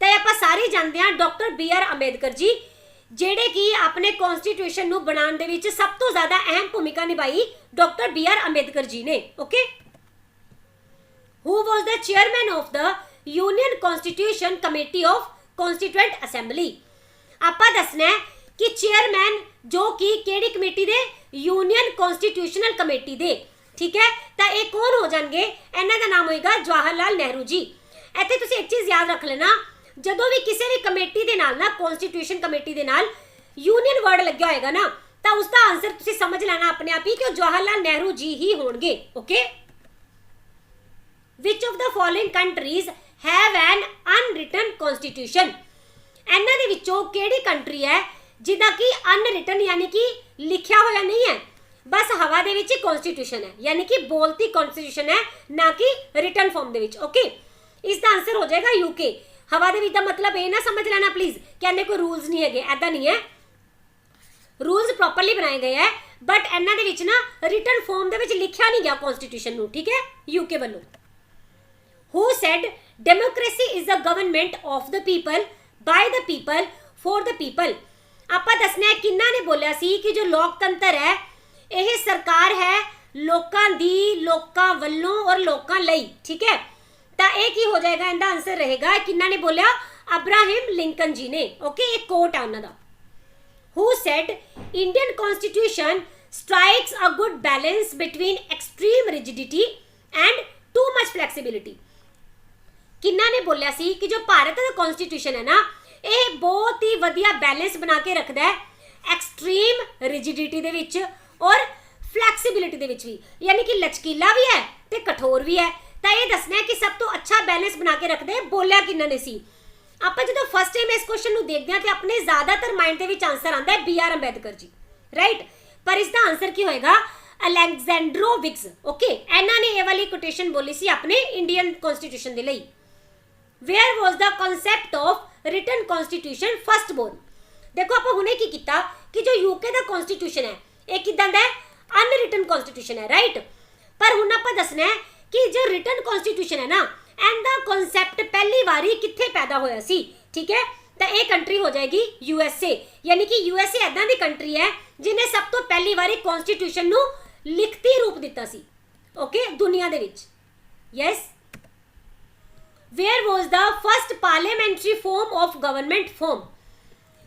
तो आपां सारे जानते हैं डॉक्टर BR अंबेडकर जी, ਜਿਹੜੇ कि अपने कॉन्स्टिट्यूशन ਨੂੰ ਬਣਾਉਣ ਦੇ ਵਿੱਚ सब तो ज़्यादा अहम भूमिका निभाई डॉक्टर BR अंबेडकर जी ने। Okay, who was the chairman of the union constitution committee of constituent assembly? आपा दसना है कि चेयरमैन जो कि केड़ी कमेटी दे? यूनियन कॉन्स्टिट्यूशनल कमेटी दे, ठीक है। तो ये कौन हो जाएंगे? इन्हां दा नाम होएगा जवाहर लाल नेहरू जी। इत्थे तुसीं एक चीज़ याद रख लेना, ਜਦੋਂ भी किसी भी कमेटी के नाल ना कॉन्स्टिट्यूशन कमेटी के नाल यूनियन वर्ड लग्या होएगा ना, तो उसका आंसर तुसीं समझ लेना अपने आप ही कि जवाहर लाल नेहरू जी ही होंगे। Okay, which of the following countries have an unwritten constitution? इन्हां दे विचों केड़ी कंट्री है जिहदा कि अनरिटन यानी कि लिखिया होया नहीं है, बस हवा दे विच कॉन्स्टिट्यूशन है, यानी कि बोलती कॉन्स्टिट्यूशन है, ना कि रिटन फॉर्म दे विच। ओके, इसका आंसर हो जाएगा यूके। हवा दे विच दा मतलब ये ना समझ लेना प्लीज़ कि इन्हें कोई रूल्स नहीं है, ऐसा नहीं है, रूल्स प्रॉपरली बनाए गए हैं, बट इन्हां दे विच ना रिटन फॉर्म दे विच लिखिया नहीं गया कॉन्स्टिट्यूशन नूं, ठीक है, यूके वालों। Who said democracy is the government of the people by the people for the people? आपां दसना है किन्ना ने बोलिया सी कि जो लोकतंत्र है यह सरकार है लोकां दी, लोकां वल्लों और लोकां लई, ठीक है। तो एक ही हो जाएगा, इनका आंसर रहेगा किन्ना ने बोलिया? अब्राहम लिंकन जी ने। ओके, एक कोट है उन्होंने। Who said Indian constitution strikes a good balance between extreme rigidity and too much flexibility? किन्ना ने बोलिया सी कि जो भारत का कॉन्स्टिट्यूशन है ना ये बहुत ही वधिया बैलेंस बना के रखता है एक्सट्रीम रिजिडिटी दे विच और फ्लैक्सीबिलिटी दे विच भी, यानी कि लचकीला भी है ते कठोर भी है। तो ये दसना है कि सब तो अच्छा बैलेंस बना के रखते हैं, बोलिया किन्ना ने सी? आप जो फस्ट टाइम इस क्वेश्चन को देखते हैं तो अपने ज़्यादातर माइंड के आंसर आता है BR अंबेडकर जी, राइट। पर इसका आंसर की होएगा? अलेक्जेंड्रो विग्स। ओके, इन्होंने ने ये वाली कोटेशन बोली सी अपने इंडियन कॉन्स्टिट्यूशन के लिए। Where was the concept of written constitution first born? देखो आप हुणे की किया कि जो यूके का कॉन्स्टिट्यूशन है ये किदां दा है? अनरिटन कॉन्स्टिट्यूशन है, राइट। पर हुण आपां दसना है कि जो रिटन कॉन्स्टिट्यूशन है ना इनका कॉन्सैप्ट पहली बारी कित्थे पैदा होया सी, ठीक है। तो ये कंट्री हो जाएगी USA, यानी कि USA ऐदां दी कंट्री है जिन्हें सब तो पहली बारी कॉन्स्टिट्यूशन नूं लिखती रूप दिता सी, ओके, दुनिया दे विच। Yes, where was the first parliamentary form of government form?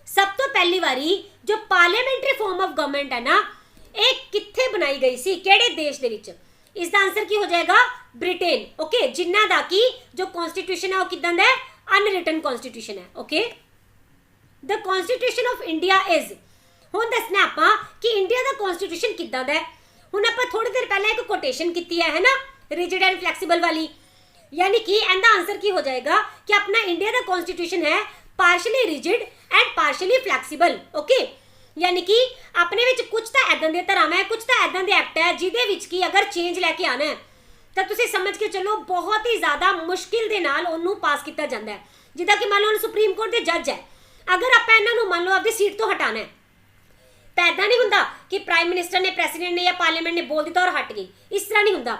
सब तो पहली बारी जो पार्लियामेंट्री फॉर्म ऑफ गवर्नमेंट है ना ये कित्थे बनाई गई सी, केड़े देश दे विच? इसका आंसर की हो जाएगा? ब्रिटेन। ओके, जिन्ना दा की जो कॉन्स्टिट्यूशन है वो किदां दा है? अनरिटन कॉन्स्टिट्यूशन है। Okay, the constitution of India is, हुण दसना आपां कि इंडिया का कॉन्स्टिट्यूशन किद्दां दा है। हुण आपां थोड़ी देर पहले एक कोटेशन कीती है ना, रिजिड एंड फ्लैक्सीबल वाली, यानी कि इहदा आंसर की हो जाएगा कि अपना इंडिया का कॉन्स्टिट्यूशन है partially rigid and partially flexible. Okay, यानी कि अपने विच कुछ तो इदां दे धरावां है, कुछ तो इदां दे एक्ट है जिहदे विच कि अगर चेंज लैके आना है तो तुसीं समझ के चलो बहुत ही ज़्यादा मुश्किल दे नाल उहनूं पास किया जाता है। जिद्दां कि मान लो हुण सुप्रीम कोर्ट के जज है, अगर आपां इन्हां नूं मान लो आपकी सीट तो हटाना है तो इदां नहीं हुंदा कि प्राइम मिनिस्टर ने, प्रेसिडेंट ने या पार्लीमेंट ने बोल दिता और हट गई, इस तरह नहीं हुंदा।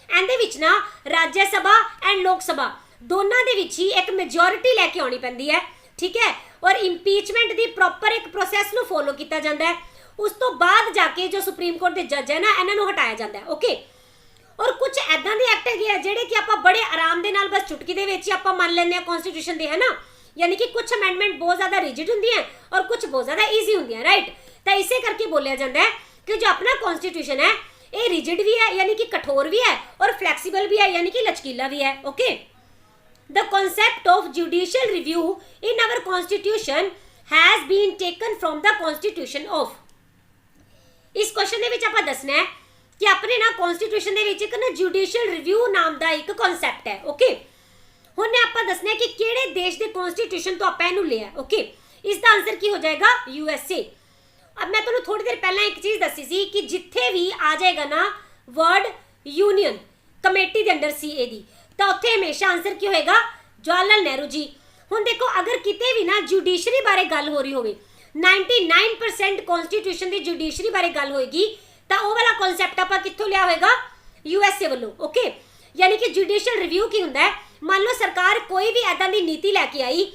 इहदे विच ना राज्य सभा एंड लोक सभा दोनों दे विच ही एक मेजोरिटी लैके आउणी पैंदी है, ठीक है। और इंपीचमेंट की प्रॉपर एक प्रोसैस नूं फॉलो किया जाता है, उस तो बाद जाके जो सुप्रीम कोर्ट के जज है ना इन्हां नूं हटाया जाता है। ओके, और कुछ इदां दे एक्ट है जिहड़े कि आपां बड़े आराम दे नाल बस चुटकी दे विच आपां मान लैंदे हैं कॉन्स्टिट्यूशन दे, है ना। यानी कि कुछ अमेंडमेंट बहुत ज़्यादा रिजिड होंदी है और कुछ बहुत ज़्यादा ईजी होंदी है, राइट। तो इसे करके बोलिया जाता है कि जो अपना कॉन्स्टिट्यूशन है ये रिजिड भी है यानी कि कठोर भी है और फ्लैक्सीबल भी है यानी कि लचकीला भी है। Okay, the concept of judicial review in our constitution has been taken from the constitution of. इस क्वेश्चन दे विच आपां दसना है कि अपने ना कॉन्स्टिट्यूशन दे विच एक ना जुडिशियल रिव्यू नाम का एक कॉन्सेप्ट है। ओके, हुण आपां दसना है कि किहड़े देश के कॉन्स्टिट्यूशन तो आपां इहनूं लिया। ओके, इसका आंसर की हो जाएगा USA। अब मैं तुहानूं थोड़ी देर पहला एक चीज़ दसी सी कि जिथे भी आ जाएगा ना वर्ड यूनियन कमेटी के अंडर CA दी, तो उत्थे हमेशा आंसर की होएगा जवाहरलाल नेहरू जी। हुण देखो अगर किते भी ना जुडिशरी बारे गल हो रही होवे, 99% कॉन्स्टिट्यूशन की जुडिशरी बारे गल होएगी, तो वो वाला कॉन्सैप्ट आपां कित्थों लिया होएगा, USA वालों। ओके, यानी कि जुडिशियल रिव्यू की हुंदा है, मान लो सरकार कोई भी इदां दी नीति लैके आई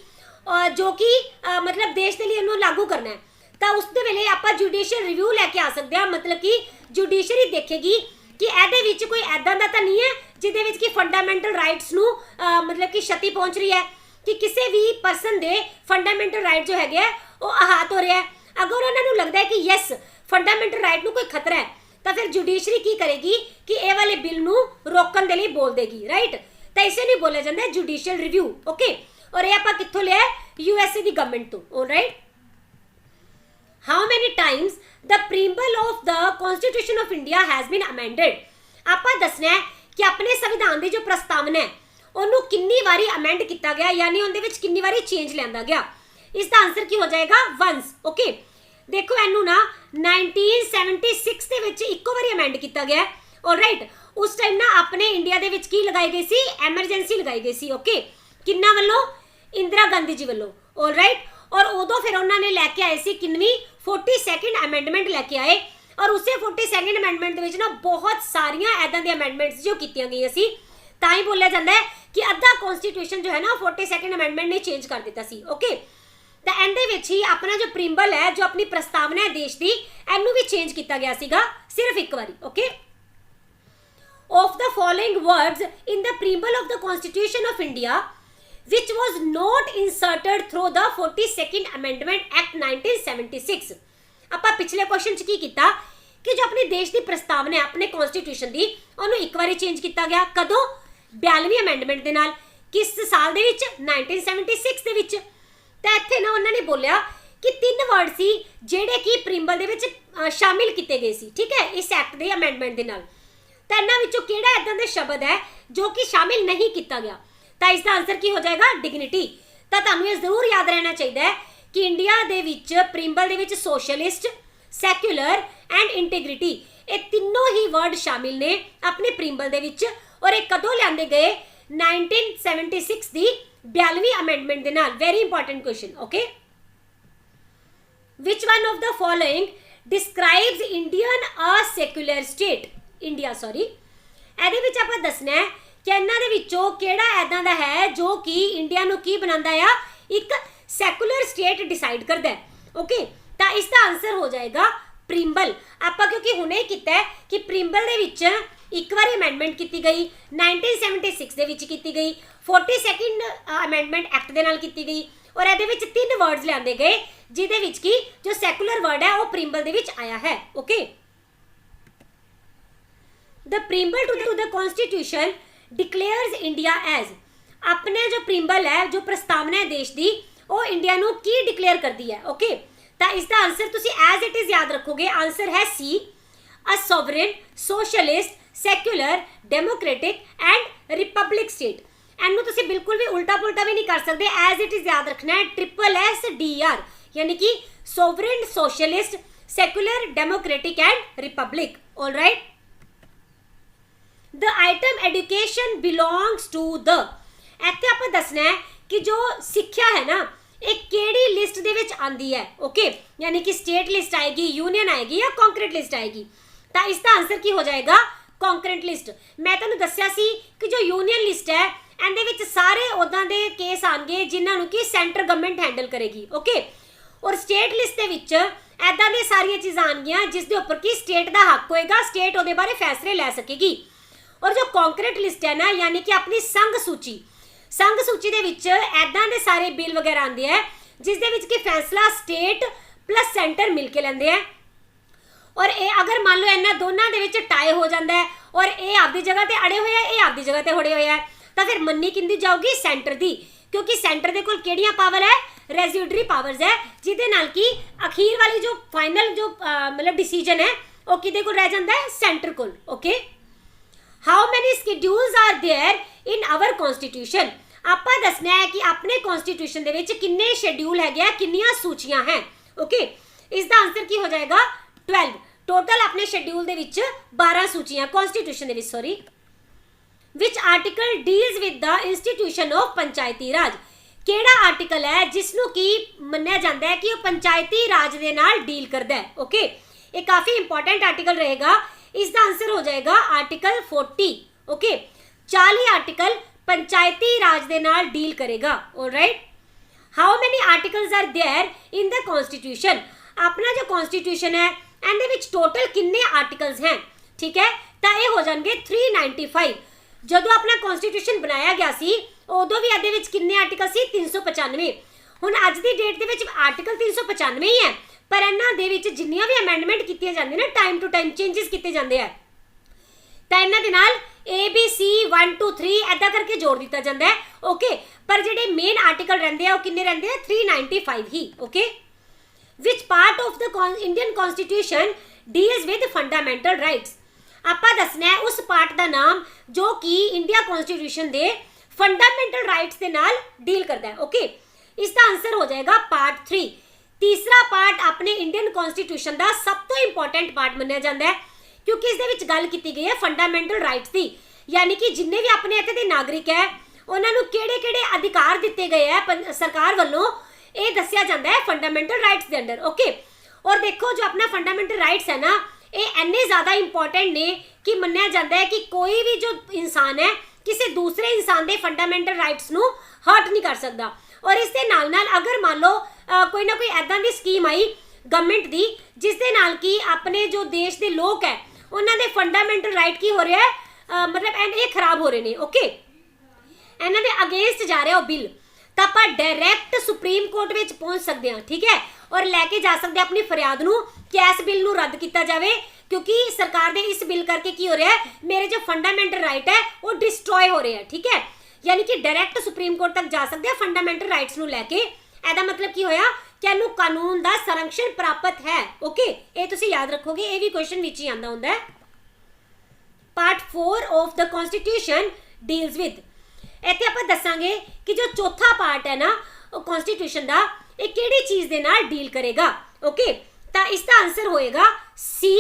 जो कि मतलब देश के लिए उन्होंने लागू करना है, तो उस दे वेले आपां जुडिशियल रिव्यू लैके आ सकते हैं। मतलब कि जुडिशरी देखेगी कि इहदे विच कोई इदां दा तां नहीं है जिहदे विच कि फंडामेंटल राइट्स नूं मतलब कि क्षति पहुंच रही है, कि किसी भी परसन दे फंडामेंटल राइट जो है वो आहत हो रहा है। अगर उन्होंने लगता है कि यस फंडामेंटल राइट नूं कोई खतरा है, तो फिर जुडिशरी की करेगी कि ये वाले बिल नूं रोकण दे लई बोल देगी, राइट। तो इसे नहीं बोला जाता है जुडिशियल रिव्यू। ओके, और ये आपां कित्थों लिया है, USA दी गवर्नमेंट तो। Alright, how many times the preamble of the constitution of India has been amended. आपां दसना है कि अपने संविधान की जो प्रस्तावना है उन्होंने कितनी बारी अमेंड किया गया, यानी उनके विच कितनी बारी चेंज लिया गया। इसका आंसर की हो जाएगा वंस। ओके, देखो इनू ना 1976 के विच इको बारी अमेंड किया गया। ऑलराइट, उस टाइम ना अपने इंडिया दे विच की लगाई गई सी, एमरजेंसी लगाई गई सी। ओके, किन्ना वालों, इंदिरा गांधी जी वालों। ऑलराइट, और उदों फिर उन्होंने लैके आए सी किन्नवी 42nd अमेंडमेंट लैके आए, और उसे 42nd अमेंडमेंट दे विच ना बहुत सारियां इदां दी अमेंडमेंट्स जो कीतियां गई सी, तां ही बोलिया जाता है कि अद्धा कॉन्स्टिट्यूशन जो है ना 42nd अमेंडमेंट ने चेंज कर दिता सी। ओके, तो इहदे विच ही अपना जो प्रीम्बल है, जो अपनी प्रस्तावना है देश की, इनू भी चेंज किया गया सीगा सिर्फ एक बारी। Okay, of the following words in the preamble of the constitution of India which was not inserted through the 42nd Amendment Act 1976। ਆਪਾਂ पिछले क्वेश्चन च की किया कि जो अपने देश की प्रस्तावना है अपने कॉन्स्टिट्यूशन की, उन्होंने एक बार चेंज किया गया। कदों, 42वीं अमेंडमेंट के नाल। किस साल दे विच, 1976 दे विच। तो इत्थे ना उन्होंने बोलिया कि 3 वर्ड सी जिहड़े कि प्रीम्बल दे विच शामिल किए गए सी, ठीक है, इस एक्ट के अमेंडमेंट के नाल। तो इन्हां विचों किहड़ा इदां दे शब्द है जो कि शामिल नहीं किया गया, तो इसका आंसर की हो जाएगा डिग्निटी। तो तुहानूं ये जरूर याद रहना चाहिए कि इंडिया दे विच प्रीम्बल दे विच सोशलिस्ट, सैक्यूलर एंड इंटीग्रिटी ये तीनों ही वर्ड शामिल ने अपने प्रीम्बल दे विच, और ये कदों लिआंदे गए, 1976 दी 42वीं अमेंडमेंट दे नाल। Very important question. Okay, which one of the following describes Indian a secular state, India sorry. इहदे विच आपां दसना है कि इन्हां दे विचों किहड़ा इदां दा है जो कि इंडिया नूं की बनांदा है, एक सैकुलर स्टेट डिसाइड करदा है। ओके, तो इसका आंसर हो जाएगा प्रीम्बल। आपां क्योंकि हुणे कीता है कि प्रीम्बल दे विच एक बार अमेंडमेंट की गई, 1976 दे विच की गई, 42nd अमेंडमेंट एक्ट दे नाल की गई, और इहदे विच 3 वर्ड्स लिआंदे गए जिहदे विच कि जो सैकुलर वर्ड है वो प्रीम्बल दे विच आया है। Okay, the preamble to the constitution declares India as. अपने जो प्रीम्बल है, जो प्रस्तावना है देश की, वो इंडिया नूं की डिक्लेयर करती है। ओके, ਤਾਂ ਇਸ ਦਾ ਆਨਸਰ ਤੁਸੀਂ ਐਜ਼ ਇਟ ਇਜ਼ ਯਾਦ ਰੱਖੋਗੇ। ਆਨਸਰ ਹੈ C, a sovereign, socialist, secular, democratic and republic state. ਇਹਨੂੰ ਤੁਸੀਂ ਬਿਲਕੁਲ ਵੀ ਉਲਟਾ ਪੁਲਟਾ ਵੀ ਨਹੀਂ ਕਰ ਸਕਦੇ, ਐਜ਼ ਇਟ ਇਜ਼ ਯਾਦ ਰੱਖਣਾ ਹੈ। SSDR यानी कि sovereign, socialist, secular, democratic and republic. All right. The item education belongs to the, ਇੱਥੇ ਆਪਾਂ ਦੱਸਣਾ ਹੈ ਕਿ ਜੋ ਸਿੱਖਿਆ ਹੈ ਨਾ ਇਹ ਕਿਹੜੀ ਲਿਸਟ ਦੇ ਵਿੱਚ ਆਂਦੀ ਹੈ। ਓਕੇ, ਯਾਨੀ ਕਿ ਸਟੇਟ ਲਿਸਟ ਆਏਗੀ, ਯੂਨੀਅਨ ਆਏਗੀ ਜਾਂ ਕੰਕਰੈਂਟ ਲਿਸਟ ਆਏਗੀ। ਤਾਂ ਇਸ ਦਾ ਆਨਸਰ ਕੀ ਹੋ ਜਾਏਗਾ? Concurrent list. ਮੈਂ ਤੁਹਾਨੂੰ ਦੱਸਿਆ ਸੀ ਕਿ ਜੋ ਯੂਨੀਅਨ ਲਿਸਟ ਹੈ ਇਹਦੇ ਵਿੱਚ ਸਾਰੇ ਉਦਾਂ ਦੇ ਕੇਸ ਆਣਗੇ ਜਿਨ੍ਹਾਂ ਨੂੰ ਕਿ ਸੈਂਟਰ ਗਵਰਨਮੈਂਟ ਹੈਂਡਲ ਕਰੇਗੀ। ਓਕੇ, ਔਰ ਸਟੇਟ ਲਿਸਟ ਦੇ ਵਿੱਚ ਐਦਾਂ ਦੀਆਂ ਸਾਰੀਆਂ ਚੀਜ਼ਾਂ ਆਣਗੀਆਂ ਜਿਸ ਦੇ ਉੱਪਰ ਕਿ ਸਟੇਟ ਦਾ ਹੱਕ ਹੋਏਗਾ, ਸਟੇਟ ਉਹਦੇ ਬਾਰੇ ਫੈਸਲੇ ਲੈ ਸਕੇਗੀ। ਔਰ ਜੋ ਕੰਕਰੈਂਟ ਲਿਸਟ ਹੈ ਨਾ, ਯਾਨੀ ਕਿ ਆਪਣੀ ਸੰਘ ਸੂਚੀ ਦੇ ਵਿੱਚ ਐਦਾਂ ਦੇ ਸਾਰੇ ਬਿੱਲ ਵਗੈਰਾ ਆਉਂਦੇ ਹੈ ਜਿਸ ਦੇ ਵਿੱਚ ਕਿ ਫੈਸਲਾ ਸਟੇਟ ਪਲੱਸ ਸੈਂਟਰ ਮਿਲ ਕੇ ਲੈਂਦੇ ਹੈ। ਔਰ ਇਹ ਅਗਰ ਮੰਨ ਲਓ ਇਹਨਾਂ ਦੋਨਾਂ ਦੇ ਵਿੱਚ ਟਾਈ ਹੋ ਜਾਂਦਾ ਹੈ ਔਰ ਇਹ ਆਪਦੀ ਜਗ੍ਹਾ ਤੇ ਅੜੇ ਹੋਏ ਆ, ਇਹ ਆਪਦੀ ਜਗ੍ਹਾ ਤੇ ਅੜੇ ਹੋਏ ਆ, ਤਾਂ ਫਿਰ ਮੰਨੀ ਕਿੰਦੀ ਜਾਊਗੀ? ਸੈਂਟਰ ਦੀ, ਕਿਉਂਕਿ ਸੈਂਟਰ ਦੇ ਕੋਲ ਕਿਹੜੀਆਂ ਪਾਵਰ ਹੈ? ਰੈਜ਼ਿਡੂਅਰੀ ਪਾਵਰਸ ਹੈ, ਜਿਹਦੇ ਨਾਲ ਕਿ ਅਖੀਰ ਵਾਲੀ ਜੋ ਫਾਈਨਲ ਜੋ ਮਤਲਬ ਡਿਸੀਜਨ ਹੈ ਉਹ ਕਿਹਦੇ ਕੋਲ ਰਹਿ ਜਾਂਦਾ ਹੈ? ਸੈਂਟਰ ਕੋਲ। Okay, how many schedules are there in our constitution. ਆਪਾਂ ਦੱਸਣਾ ਹੈ ਕਿ ਆਪਣੇ ਕਨਸਟੀਟਿਊਸ਼ਨ ਦੇ ਵਿੱਚ ਕਿੰਨੇ ਸ਼ਡਿਊਲ ਹੈਗੇ ਆ, ਕਿੰਨੀਆਂ ਸੂਚੀਆਂ ਹੈ। ਓਕੇ, ਇਸ ਦਾ ਆਨਸਰ ਕੀ ਹੋ ਜਾਏਗਾ? 12। ਟੋਟਲ ਆਪਣੇ ਸ਼ਡਿਊਲ ਦੇ ਵਿੱਚ 12 ਸੂਚੀਆਂ ਕਨਸਟੀਟਿਊਸ਼ਨ ਦੇ ਵਿੱਚ, sorry. Which article deals with the institution of ਪੰਚਾਇਤੀ ਰਾਜ। ਕਿਹੜਾ ਆਰਟੀਕਲ ਹੈ ਜਿਸ ਨੂੰ ਕੀ ਮੰਨਿਆ ਜਾਂਦਾ ਹੈ ਕਿ ਉਹ ਪੰਚਾਇਤੀ ਰਾਜ ਦੇ ਨਾਲ ਡੀਲ ਕਰਦਾ ਹੈ। ਓਕੇ, ਇਹ ਕਾਫੀ ਇੰਪੋਰਟੈਂਟ ਆਰਟੀਕਲ ਰਹੇਗਾ। ਇਸ ਦਾ ਆਨਸਰ ਹੋ ਜਾਏਗਾ ਆਰਟੀਕਲ 40। ਓਕੇ, 40 ਆਰਟੀਕਲ ਪੰਚਾਇਤੀ ਰਾਜ ਦੇ ਨਾਲ ਡੀਲ ਕਰੇਗਾ। Alright. How many articles are there in the constitution. ਆਪਣਾ ਜੋ ਕਨਸਟੀਟਿਊਸ਼ਨ ਹੈ ਇਹਦੇ ਵਿੱਚ ਟੋਟਲ ਕਿੰਨੇ ਆਰਟੀਕਲਸ हैं? ਠੀਕ ਹੈ, ਤਾਂ ਇਹ ਹੋ ਜਾਣਗੇ 395। ਜਦੋਂ ਆਪਣਾ ਕਨਸਟੀਟਿਊਸ਼ਨ ਬਣਾਇਆ ਗਿਆ ਸੀ ਉਦੋਂ ਵੀ ਇਹਦੇ ਵਿੱਚ ਕਿੰਨੇ ਆਰਟੀਕਲ ਸੀ? 395। ਹੁਣ ਅੱਜ ਦੀ ਡੇਟ ਦੇ ਵਿੱਚ ਆਰਟੀਕਲ 395 ਹੀ ਹੈ, ਪਰ ਇਹਨਾਂ ਦੇ ਵਿੱਚ ਜਿੰਨੀਆਂ ਵੀ ਅਮੈਂਡਮੈਂਟ ਕੀਤੀਆਂ ਜਾਂਦੀਆਂ ਨੇ, ਟਾਈਮ ਟੂ ਟਾਈਮ ਚੇਂਜਸ ਕੀਤੇ ਜਾਂਦੇ ਆ, ਤਾਂ ਇਹਨਾਂ ਦੇ ਨਾਲ ABC 1 2 3 ਐਦਾਂ ਕਰਕੇ ਜੋੜ ਦਿੱਤਾ ਜਾਂਦਾ ਹੈ। ਓਕੇ, ਪਰ ਜਿਹੜੇ ਮੇਨ ਆਰਟੀਕਲ ਰਹਿੰਦੇ ਆ ਉਹ ਕਿੰਨੇ ਰਹਿੰਦੇ ਆ? 395 ਹੀ। Okay, which part of the Indian constitution deals with fundamental rights. ਆਪਾਂ ਦੱਸਣਾ ਹੈ ਉਸ ਪਾਰਟ ਦਾ ਨਾਮ ਜੋ ਕਿ ਇੰਡੀਆ ਕਨਸਟੀਟਿਊਸ਼ਨ ਦੇ ਫੰਡਾਮੈਂਟਲ ਰਾਈਟਸ ਦੇ ਨਾਲ ਡੀਲ ਕਰਦਾ ਹੈ। ਓਕੇ, ਇਸ ਦਾ ਆਨਸਰ ਹੋ ਜਾਏਗਾ ਪਾर्ट 3। तीसरा पार्ट अपने इंडियन कॉन्स्टिट्यूशन का सब तो इंपॉर्टेंट पार्ट मन्निया जाता है क्योंकि इस दे विच गल की गई है फंडामेंटल राइट्स की, यानी कि जिन्ने भी अपने इत्थे दे नागरिक है उन्होंने किहड़े-किहड़े अधिकार दिते गए है सरकार वालों, ये दस्सिया जाता है फंडामेंटल राइट्स के अंडर। ओके, और देखो जो अपना फंडामेंटल राइट्स है ना, ये इन्ने ज़्यादा इंपॉर्टेंट ने कि मन्निया जाता है कि कोई भी जो इंसान है किसी दूसरे इंसान के फंडामेंटल राइट्स नूं हर्ट नहीं कर सकता। और इस दे नाल नाल अगर मान लो कोई ना कोई ऐदां दी स्कीम आई गवर्नमेंट दी जिस दे नाल कि अपने जो देश के लोग है उन्हां दे फंडामेंटल राइट की हो रहा है, मतलब ये खराब हो रहे हैं। ओके, इन्हां दे अगेंस्ट जा रहा है बिल, तो आप डायरैक्ट सुप्रीम कोर्ट में पहुँच सकते हैं, ठीक है, और लैके जा सकते अपनी फरियाद नूं कि इस बिल नूं रद्द किया जाए क्योंकि सरकार दे इस बिल करके की हो रहा है, मेरे जो फंडामेंटल राइट है वो डिस्ट्रॉय हो रहे हैं। ठीक है, यानी कि डायरैक्ट सुप्रीम कोर्ट तक जा सकते हैं फंडामेंटल राइट्स नूं लैके। एदा मतलब की होया कि इहनूं कानून दा संरक्षण प्राप्त है। ओके, ये तुसीं याद रखोगे, ये भी क्वेश्चन विच ही आंदा हुंदा है। Part 4 of the constitution deals with, इत्थे आपां दस्सांगे कि जो चौथा पार्ट है ना कॉन्स्टिट्यूशन दा, ये किहड़ी चीज़ दे नाल डील करेगा। ओके, तो इसका आंसर होएगा सी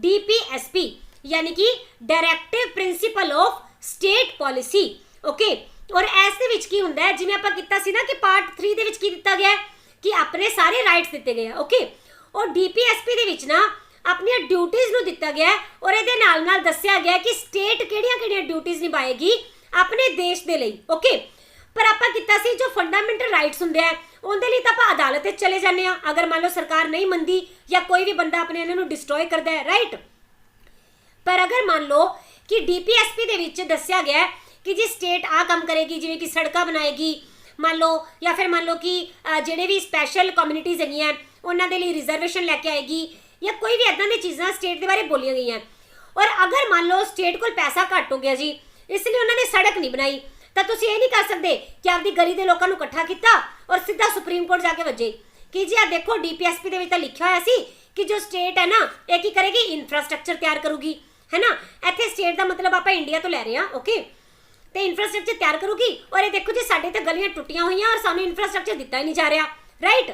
DPSP, यानी कि directive principal of state policy. Okay, और इस दे विच की हुंदा है जिवें आपां कीता सी ना कि पार्ट 3 दे विच की दिता गया कि अपने सारे राइट्स दिते गए। ओके, और DPSP दे विच ना अपनी ड्यूटीज़ नूं दिता गया और इहदे नाल नाल दस्सिया गया कि स्टेट किहड़ियां-किहड़ियां ड्यूटीज़ निभाएगी अपने देश दे लई। ओके, पर आपां कीता सी जो फंडामेंटल राइट्स हुंदे आ उहदे लई तां आपां अदालत विच चले जाने आ अगर मान लो सरकार नहीं मनदी या कोई भी बंदा अपने इन्हां नूं डिस्ट्रॉय करदा है, राइट। पर अगर मान लो कि DPSP दे विच दस्सिया गया कि जी स्टेट आ काम करेगी, जिवें कि सड़कां बनाएगी मान लो, या फिर मान लो कि जिहड़े भी स्पैशल कम्यूनिटीज़ हैगियां उन्हां दे लई रिजर्वेशन लैके आएगी या कोई भी इदां दी चीज़ां स्टेट दे बारे बोलियां गईयां। और अगर मान लो स्टेट कोल पैसा घट हो गया जी, इसलिए उन्होंने सड़क नहीं बनाई, तो तुसीं ये नहीं कर सकते कि आपकी गली के लोगों को इकट्ठा किया और सीधा सुप्रीम कोर्ट जाके वजे कि जी आ देखो डीपीएसपी ਦੇ ਵਿੱਚ ਤਾਂ ਲਿਖਿਆ ਹੋਇਆ ਸੀ कि जो स्टेट है ना ये की करेगी इंफ्रास्ट्रक्चर तैयार करूगी, है ना। ਇੱਥੇ स्टेट ਦਾ मतलब ਆਪਾਂ ਇੰਡੀਆ ਤੋਂ ਲੈ ਰਹੇ ਹਾਂ, ओके। ਤੇ इंफ्रास्ट्रक्चर तैयार करूगी और ये देखो जी ਸਾਡੇ ਤੇ ਗਲੀਆਂ ਟੁੱਟੀਆਂ ਹੋਈਆਂ और ਸਾਨੂੰ इंफ्रास्ट्रक्चर ਦਿੱਤਾ ਹੀ ਨਹੀਂ ਜਾ ਰਿਹਾ, ਰਾਈਟ।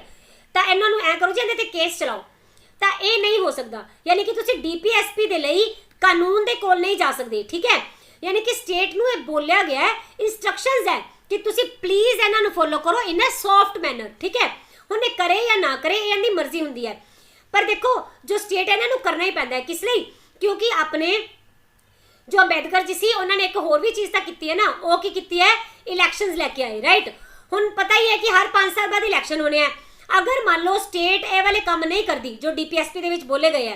ਤਾਂ ਇਹਨਾਂ ਨੂੰ ਐ ਕਰੋ ਜੀ ਇਹਦੇ ਤੇ ਕੇਸ ਚਲਾਓ। ਤਾਂ ਇਹ ਨਹੀਂ ਹੋ ਸਕਦਾ, ਯਾਨੀ ਕਿ ਤੁਸੀਂ ਡੀਪੀਐਸਪੀ ਦੇ ਲਈ ਕਾਨੂੰਨ ਦੇ ਕੋਲ ਨਹੀਂ ਜਾ ਸਕਦੇ, ਠੀਕ ਹੈ। ਯਾਨੀ ਕਿ ਸਟੇਟ ਨੂੰ ਇਹ ਬੋਲਿਆ ਗਿਆ ਹੈ, ਇੰਸਟਰਕਸ਼ਨਸ ਹੈ ਕਿ ਤੁਸੀਂ ਪਲੀਜ਼ ਇਹਨਾਂ ਨੂੰ ਫੋਲੋ ਕਰੋ ਇਨ ਅ ਸੌਫਟ ਮੈਨਰ, ਠੀਕ ਹੈ। ਹੁਣ ਇਹ ਕਰੇ ਜਾਂ ਨਾ ਕਰੇ ਇਹ ਇਹਦੀ ਮਰਜ਼ੀ ਹੁੰਦੀ ਹੈ, ਪਰ ਦੇਖੋ ਜੋ ਸਟੇਟ ਹੈ ਇਹਨਾਂ ਨੂੰ ਕਰਨਾ ਹੀ ਪੈਂਦਾ ਹੈ। ਕਿਸ ਲਈ? ਕਿਉਂਕਿ ਆਪਣੇ ਜੋ ਅੰਬੇਦਕਰ ਜੀ ਸੀ ਉਹਨਾਂ ਨੇ ਇੱਕ ਹੋਰ ਵੀ ਚੀਜ਼ ਤਾਂ ਕੀਤੀ ਹੈ ਨਾ, ਉਹ ਕੀ ਕੀਤੀ ਹੈ? ਇਲੈਕਸ਼ਨਸ ਲੈ ਕੇ ਆਏ, ਰਾਈਟ। ਹੁਣ ਪਤਾ ਹੀ ਹੈ ਕਿ ਹਰ 5 ਸਾਲ ਬਾਅਦ ਇਲੈਕਸ਼ਨ ਹੋਣੇ ਆ। अगर मान लो स्टेट ये वाले काम नहीं करती जो डीपीएसपी ਦੇ ਵਿੱਚ बोले गए हैं,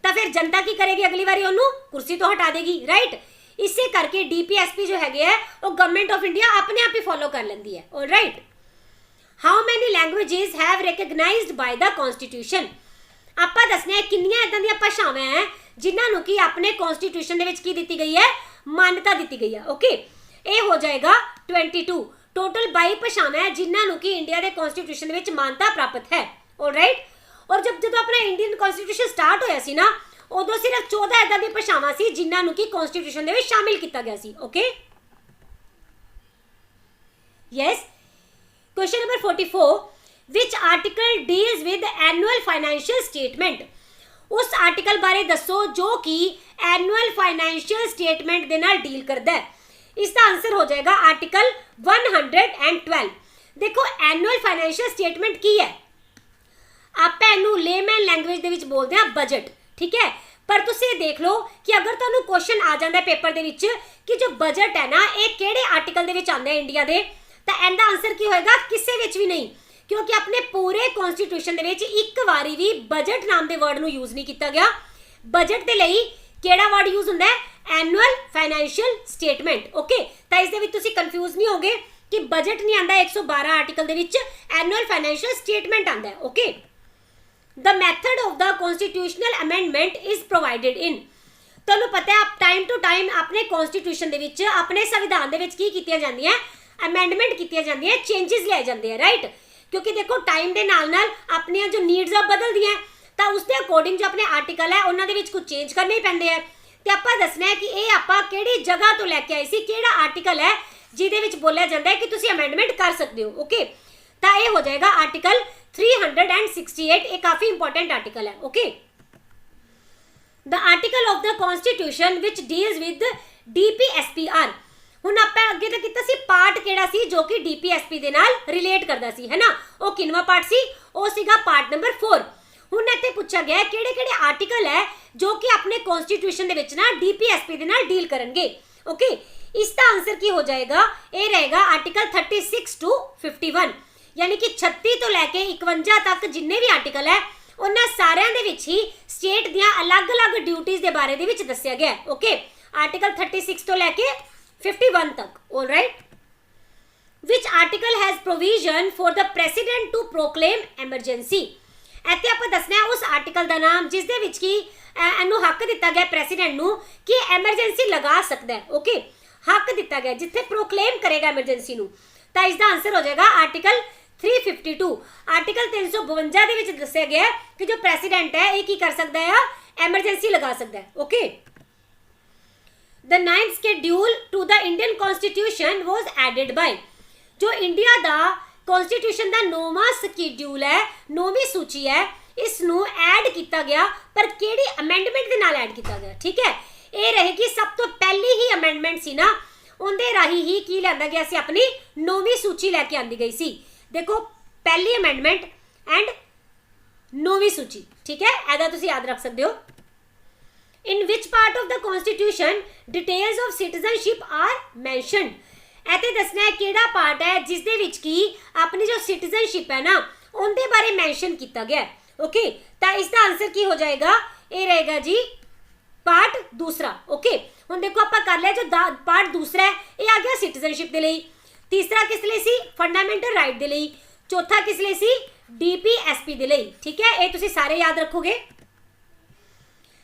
तो फिर जनता की करेगी? अगली बारी उन्होंने कुर्सी तो हटा देगी, राइट। इसे करके डीपीएसपी जो है वो गवर्नमेंट ऑफ इंडिया अपने आप ही फॉलो कर लेती है, alright. How many languages have recognised by the constitution? ਆਪਾਂ ਦੱਸਣਾ ਕਿੰਨੀਆਂ ਇਦਾਂ ਦੀਆਂ ਭਾਸ਼ਾਵਾਂ ਹੈ ਜਿਨ੍ਹਾਂ ਨੂੰ ਕਿ ਆਪਣੇ ਕਨਸਟੀਟਿਊਸ਼ਨ ਦੇ ਵਿੱਚ ਕੀ ਦਿੱਤੀ ਗਈ ਹੈ? ਮਾਨਤਾ ਦਿੱਤੀ ਗਈ ਹੈ, ਓਕੇ। ਇਹ ਹੋ ਜਾਏਗਾ 22 टोटल 22 भाषाएं हैं जिन्होंने कि इंडिया के कॉन्स्टिट्यूशन में मानता प्राप्त है, ऑलराइट। और जब अपना इंडियन कॉन्स्टिट्यूशन स्टार्ट होया सी ना उदों सिर्फ 14 इदां दी भाषावां सी जिन्होंने कि कॉन्स्टिट्यूशन में शामिल किया गया सी, okay. Yes, question number 44, which article deals with annual financial statement? उस आर्टिकल बारे दसो जो कि एनुअल फाइनेंशियल स्टेटमेंट दे नाल डील करदा है। इसका आंसर हो जाएगा आर्टिकल 112। देखो एनुअल फाइनेंशियल स्टेटमेंट की है? आप लेमैन लैंग्वेज दे विच बोलते हैं बजट, ठीक है। पर तुसीं देख लो कि अगर तुहानूं क्वेश्चन आ जाता है पेपर दे विच कि जो बजट है ना ये किहड़े आर्टिकल दे विच आंदा है इंडिया दे, तां इहदा आंसर की होएगा? किसी विच भी नहीं, क्योंकि अपने पूरे कॉन्स्टिट्यूशन दे विच एक बारी भी बजट नाम के वर्ड नूं यूज़ नहीं किया गया। बजट दे लई किहड़ा वर्ड यूज़ हुंदा है? Annual financial statement, okay. तो इस दे विच तुसीं कंफ्यूज नहीं होगे कि बजट नहीं आंदा 112 आर्टिकल दे विच, एनुअल फाइनेंशियल स्टेटमेंट आंदा है, okay. The method of the constitutional amendment is provided in? तुहानूं पता है आप टाइम टू टाइम अपने कॉन्स्टिट्यूशन दे विच अपने संविधान दे विच की कीतियां जांदियां? अमेंडमेंट कीतियां जांदियां, चेंजेस लियाए जांदे हैं, राइट। क्योंकि देखो टाइम के नाल नाल अपनी जो नीड्स आ बदलदियां हैं, तो उसके अकॉर्डिंग जो अपने आर्टिकल है उन्हां दे विच कुछ चेंज करने ही पैंदे हैं। तो आप दसना है कि ये आप किहड़ी जगह तो लैके आए सी, किहड़ा आर्टिकल है जिहदे विच बोलिया जाता है कि तुसीं अमेंडमेंट कर सकते हो, ओके। तो ये हो जाएगा आर्टिकल 368, ये काफ़ी इंपॉर्टेंट आर्टिकल है, okay. The article of the constitution which deals with DPSPR। हुण आपां अगे तो कीता सी पार्ट किहड़ा सी जो कि DPSP दे नाल रिलेट करदा सी, है ना। वो किनवा पार्ट सी? वो सीगा पार्ट नंबर 4। हुण इत्थे पूछा गया किहड़े किहड़े आर्टिकल है जो कि अपने कॉन्स्टिट्यूशन दे विच ना DPSP दे नाल डील करनगे, ओके। इसका आंसर की हो जाएगा? ये रहेगा आर्टिकल 36 to 51, यानी कि 36 तो लैके 51 तक जिन्ने भी आर्टिकल है उन्हां सारियां दे विच ही स्टेट दियां अलग अलग ड्यूटीज दे बारे दे विच दस्सिया गया है, ओके। आर्टिकल 36 तो लैके 51 तक, alright. Which article has provision for the president to proclaim emergency? ਇੱਥੇ ਆਪਾਂ ਦੱਸਣਾ ਉਸ ਆਰਟੀਕਲ ਦਾ ਨਾਮ ਜਿਸ ਦੇ ਵਿੱਚ ਕਿ ਇਹਨੂੰ ਹੱਕ ਦਿੱਤਾ ਗਿਆ ਪ੍ਰੈਜ਼ੀਡੈਂਟ ਨੂੰ ਕਿ ਐਮਰਜੈਂਸੀ ਲਗਾ ਸਕਦਾ ਹੈ, ਓਕੇ। ਹੱਕ ਦਿੱਤਾ ਗਿਆ ਜਿੱਥੇ ਪ੍ਰੋਕਲੇਮ ਕਰੇਗਾ ਐਮਰਜੈਂਸੀ ਨੂੰ। ਤਾਂ ਇਸ ਦਾ ਆਨਸਰ ਹੋ ਜਾਏਗਾ ਆਰਟੀਕਲ 352। ਆਰਟੀਕਲ 352 ਦੇ ਵਿੱਚ ਦੱਸਿਆ ਗਿਆ ਕਿ ਜੋ ਪ੍ਰੈਜ਼ੀਡੈਂਟ ਹੈ ਇਹ ਕੀ ਕਰ ਸਕਦਾ ਹੈ? ਐਮਰਜੈਂਸੀ ਲਗਾ ਸਕਦਾ ਹੈ, okay. The 9th schedule to the Indian Constitution was added by? जो इंडिया का कॉन्स्टिट्यूशन का 9वां शेड्यूल है, 9वीं सूची है, इसनू ऐड किया गया, पर किहड़ी अमेंडमेंट के नाल ऐड किया गया, ठीक है। ये रहेगी सब तो पहली ही अमेंडमेंट सी ना, उनके राही ही की लिया गया सी, अपनी 9वीं सूची लैके आंदी गई सी। देखो पहली अमेंडमेंट एंड 9वीं सूची, ठीक है। ऐसा तुसीं याद रख सकते हो। In which part of the constitution details of citizenship are mentioned? ऐसे दसना है किहड़ा पार्ट है जिस दे विच की अपनी जो सिटीजनशिप है ना उनके बारे मैंशन किया गया, ओके। तो इसका आंसर की हो जाएगा? ये रहेगा जी पार्ट दूसरा, ओके। हुण देखो आप कर लिया जो पार्ट दूसरा है ये आ गया सिटीजनशिप के लिए, तीसरा किस लिए सी? फंडामेंटल राइट के लिए, चौथा किस लिए सी? DPSP के लिए, ठीक है। ये तुसीं सारे याद रखोगे।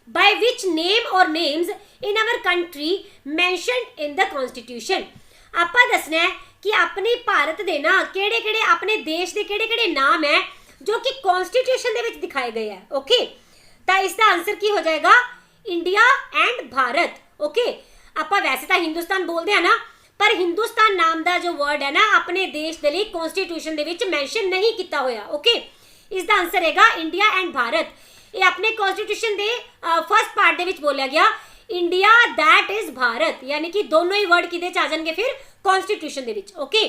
By which name or names in our country mentioned in the constitution? ਆਪਾਂ ਦੱਸਣਾ है कि अपने भारत दे ना किहड़े किहड़े अपने देश के किहड़े किहड़े नाम है ਜੋ ਕਿ ਕਨਸਟੀਟਿਊਸ਼ਨ ਦੇ ਵਿੱਚ ਦਿਖਾਏ ਗਏ ਹੈ। ਓਕੇ, ਤਾਂ ਇਸ ਦਾ ਆਨਸਰ ਕੀ ਹੋ ਜਾਏਗਾ? India and Bharat. ਓਕੇ, ਆਪਾਂ ਵੈਸੇ ਤਾਂ ਹਿੰਦੁਸਤਾਨ ਬੋਲਦੇ ਆ ਨਾ, ਪਰ ਹਿੰਦੁਸਤਾਨ ਨਾਮ ਦਾ ਜੋ ਵਰਡ ਹੈ ਨਾ ਆਪਣੇ ਦੇਸ਼ ਦੇ ਲਈ ਕਨਸਟੀਟਿਊਸ਼ਨ ਦੇ ਵਿੱਚ ਮੈਂਸ਼ਨ ਨਹੀਂ ਕੀਤਾ ਹੋਇਆ। ਓਕੇ, ਇਸ ਦਾ ਆਨਸਰ ਹੈਗਾ ਇੰਡੀਆ ਐਂਡ ਭਾਰਤ। ਇਹ ਆਪਣੇ ਕਨਸਟੀਟਿਊਸ਼ਨ ਦੇ ਫਸਟ ਪਾਰਟ ਦੇ ਵਿੱਚ ਬੋਲਿਆ ਗਿਆ ਇੰਡੀਆ ਦੈਟ ਇਜ਼ ਭਾਰਤ, ਯਾਨੀ ਕਿ ਦੋਨੋਂ ਹੀ ਵਰਡ ਕਿਹਦੇ ਚ ਆ ਜਾਣਗੇ ਫਿਰ? ਕਨਸਟੀਟਿਊਸ਼ਨ ਦੇ ਵਿੱਚ। ਓਕੇ,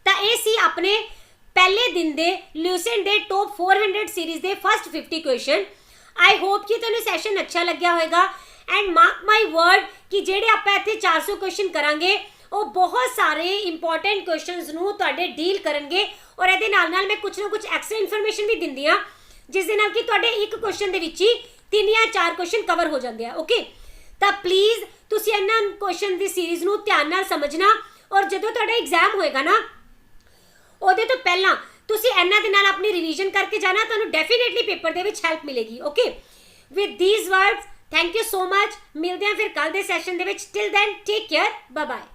ਤਾਂ ਇਹ ਸੀ ਆਪਣੇ ਪਹਿਲੇ ਦਿਨ ਦੇ ਲੂਸੈਂਟ ਦੇ ਟੌਪ 400 ਸੀਰੀਜ਼ ਦੇ ਫਸਟ 50 ਕੁਐਸਚਨ। ਆਈ ਹੋਪ ਕਿ ਤੁਹਾਨੂੰ ਸੈਸ਼ਨ ਅੱਛਾ ਲੱਗਿਆ ਹੋਵੇਗਾ ਐਂਡ ਮਾਰਕ ਮਾਈ ਵਰਡ ਕਿ ਜਿਹੜੇ ਆਪਾਂ ਇੱਥੇ 400 ਕੁਐਸਚਨ ਕਰਾਂਗੇ ਉਹ ਬਹੁਤ ਸਾਰੇ ਇੰਪੋਰਟੈਂਟ ਕੁਐਸਚਨਸ ਨੂੰ ਤੁਹਾਡੇ ਡੀਲ ਕਰਨਗੇ ਔਰ ਇਹਦੇ ਨਾਲ ਨਾਲ ਮੈਂ ਕੁਝ ਨਾ ਕੁਝ ਐਕਸਟਰਾ ਇਨਫੋਰਮੇਸ਼ਨ ਵੀ ਦਿੰਦੀ ਆ ਜਿਸ ਦੇ ਨਾਲ ਕਿ ਤੁਹਾਡੇ ਇੱਕ ਕੁਐਸਚਨ ਦੇ ਵਿੱਚ ਹੀ 3 ਜਾਂ 4 ਕੁਐਸਚਨ ਕਵਰ ਹੋ ਜਾਂਦੇ ਆ। ਓਕੇ, ਤਾਂ ਪਲੀਜ਼ ਤੁਸੀਂ ਇਹਨਾਂ ਕੁਐਸਚਨ ਦੀ ਸੀਰੀਜ਼ ਨੂੰ ਧਿਆਨ ਨਾਲ ਸਮਝਣਾ ਔਰ ਜਦੋਂ ਤੁਹਾਡਾ ਐਗਜ਼ਾਮ ਹੋਏਗਾ ਨਾ ਉਹਦੇ ਤੋਂ ਪਹਿਲਾਂ ਤੁਸੀਂ ਇਹਨਾਂ ਦੇ ਨਾਲ ਆਪਣੀ ਰਿਵੀਜ਼ਨ ਕਰਕੇ ਜਾਣਾ, ਤੁਹਾਨੂੰ ਡੈਫੀਨੇਟਲੀ ਪੇਪਰ ਦੇ ਵਿੱਚ ਹੈਲਪ ਮਿਲੇਗੀ। Okay, with these words thank you so much. ਮਿਲਦੇ ਹਾਂ ਫਿਰ ਕੱਲ ਦੇ ਸੈਸ਼ਨ ਦੇ ਵਿੱਚ। Till then take care, bye bye.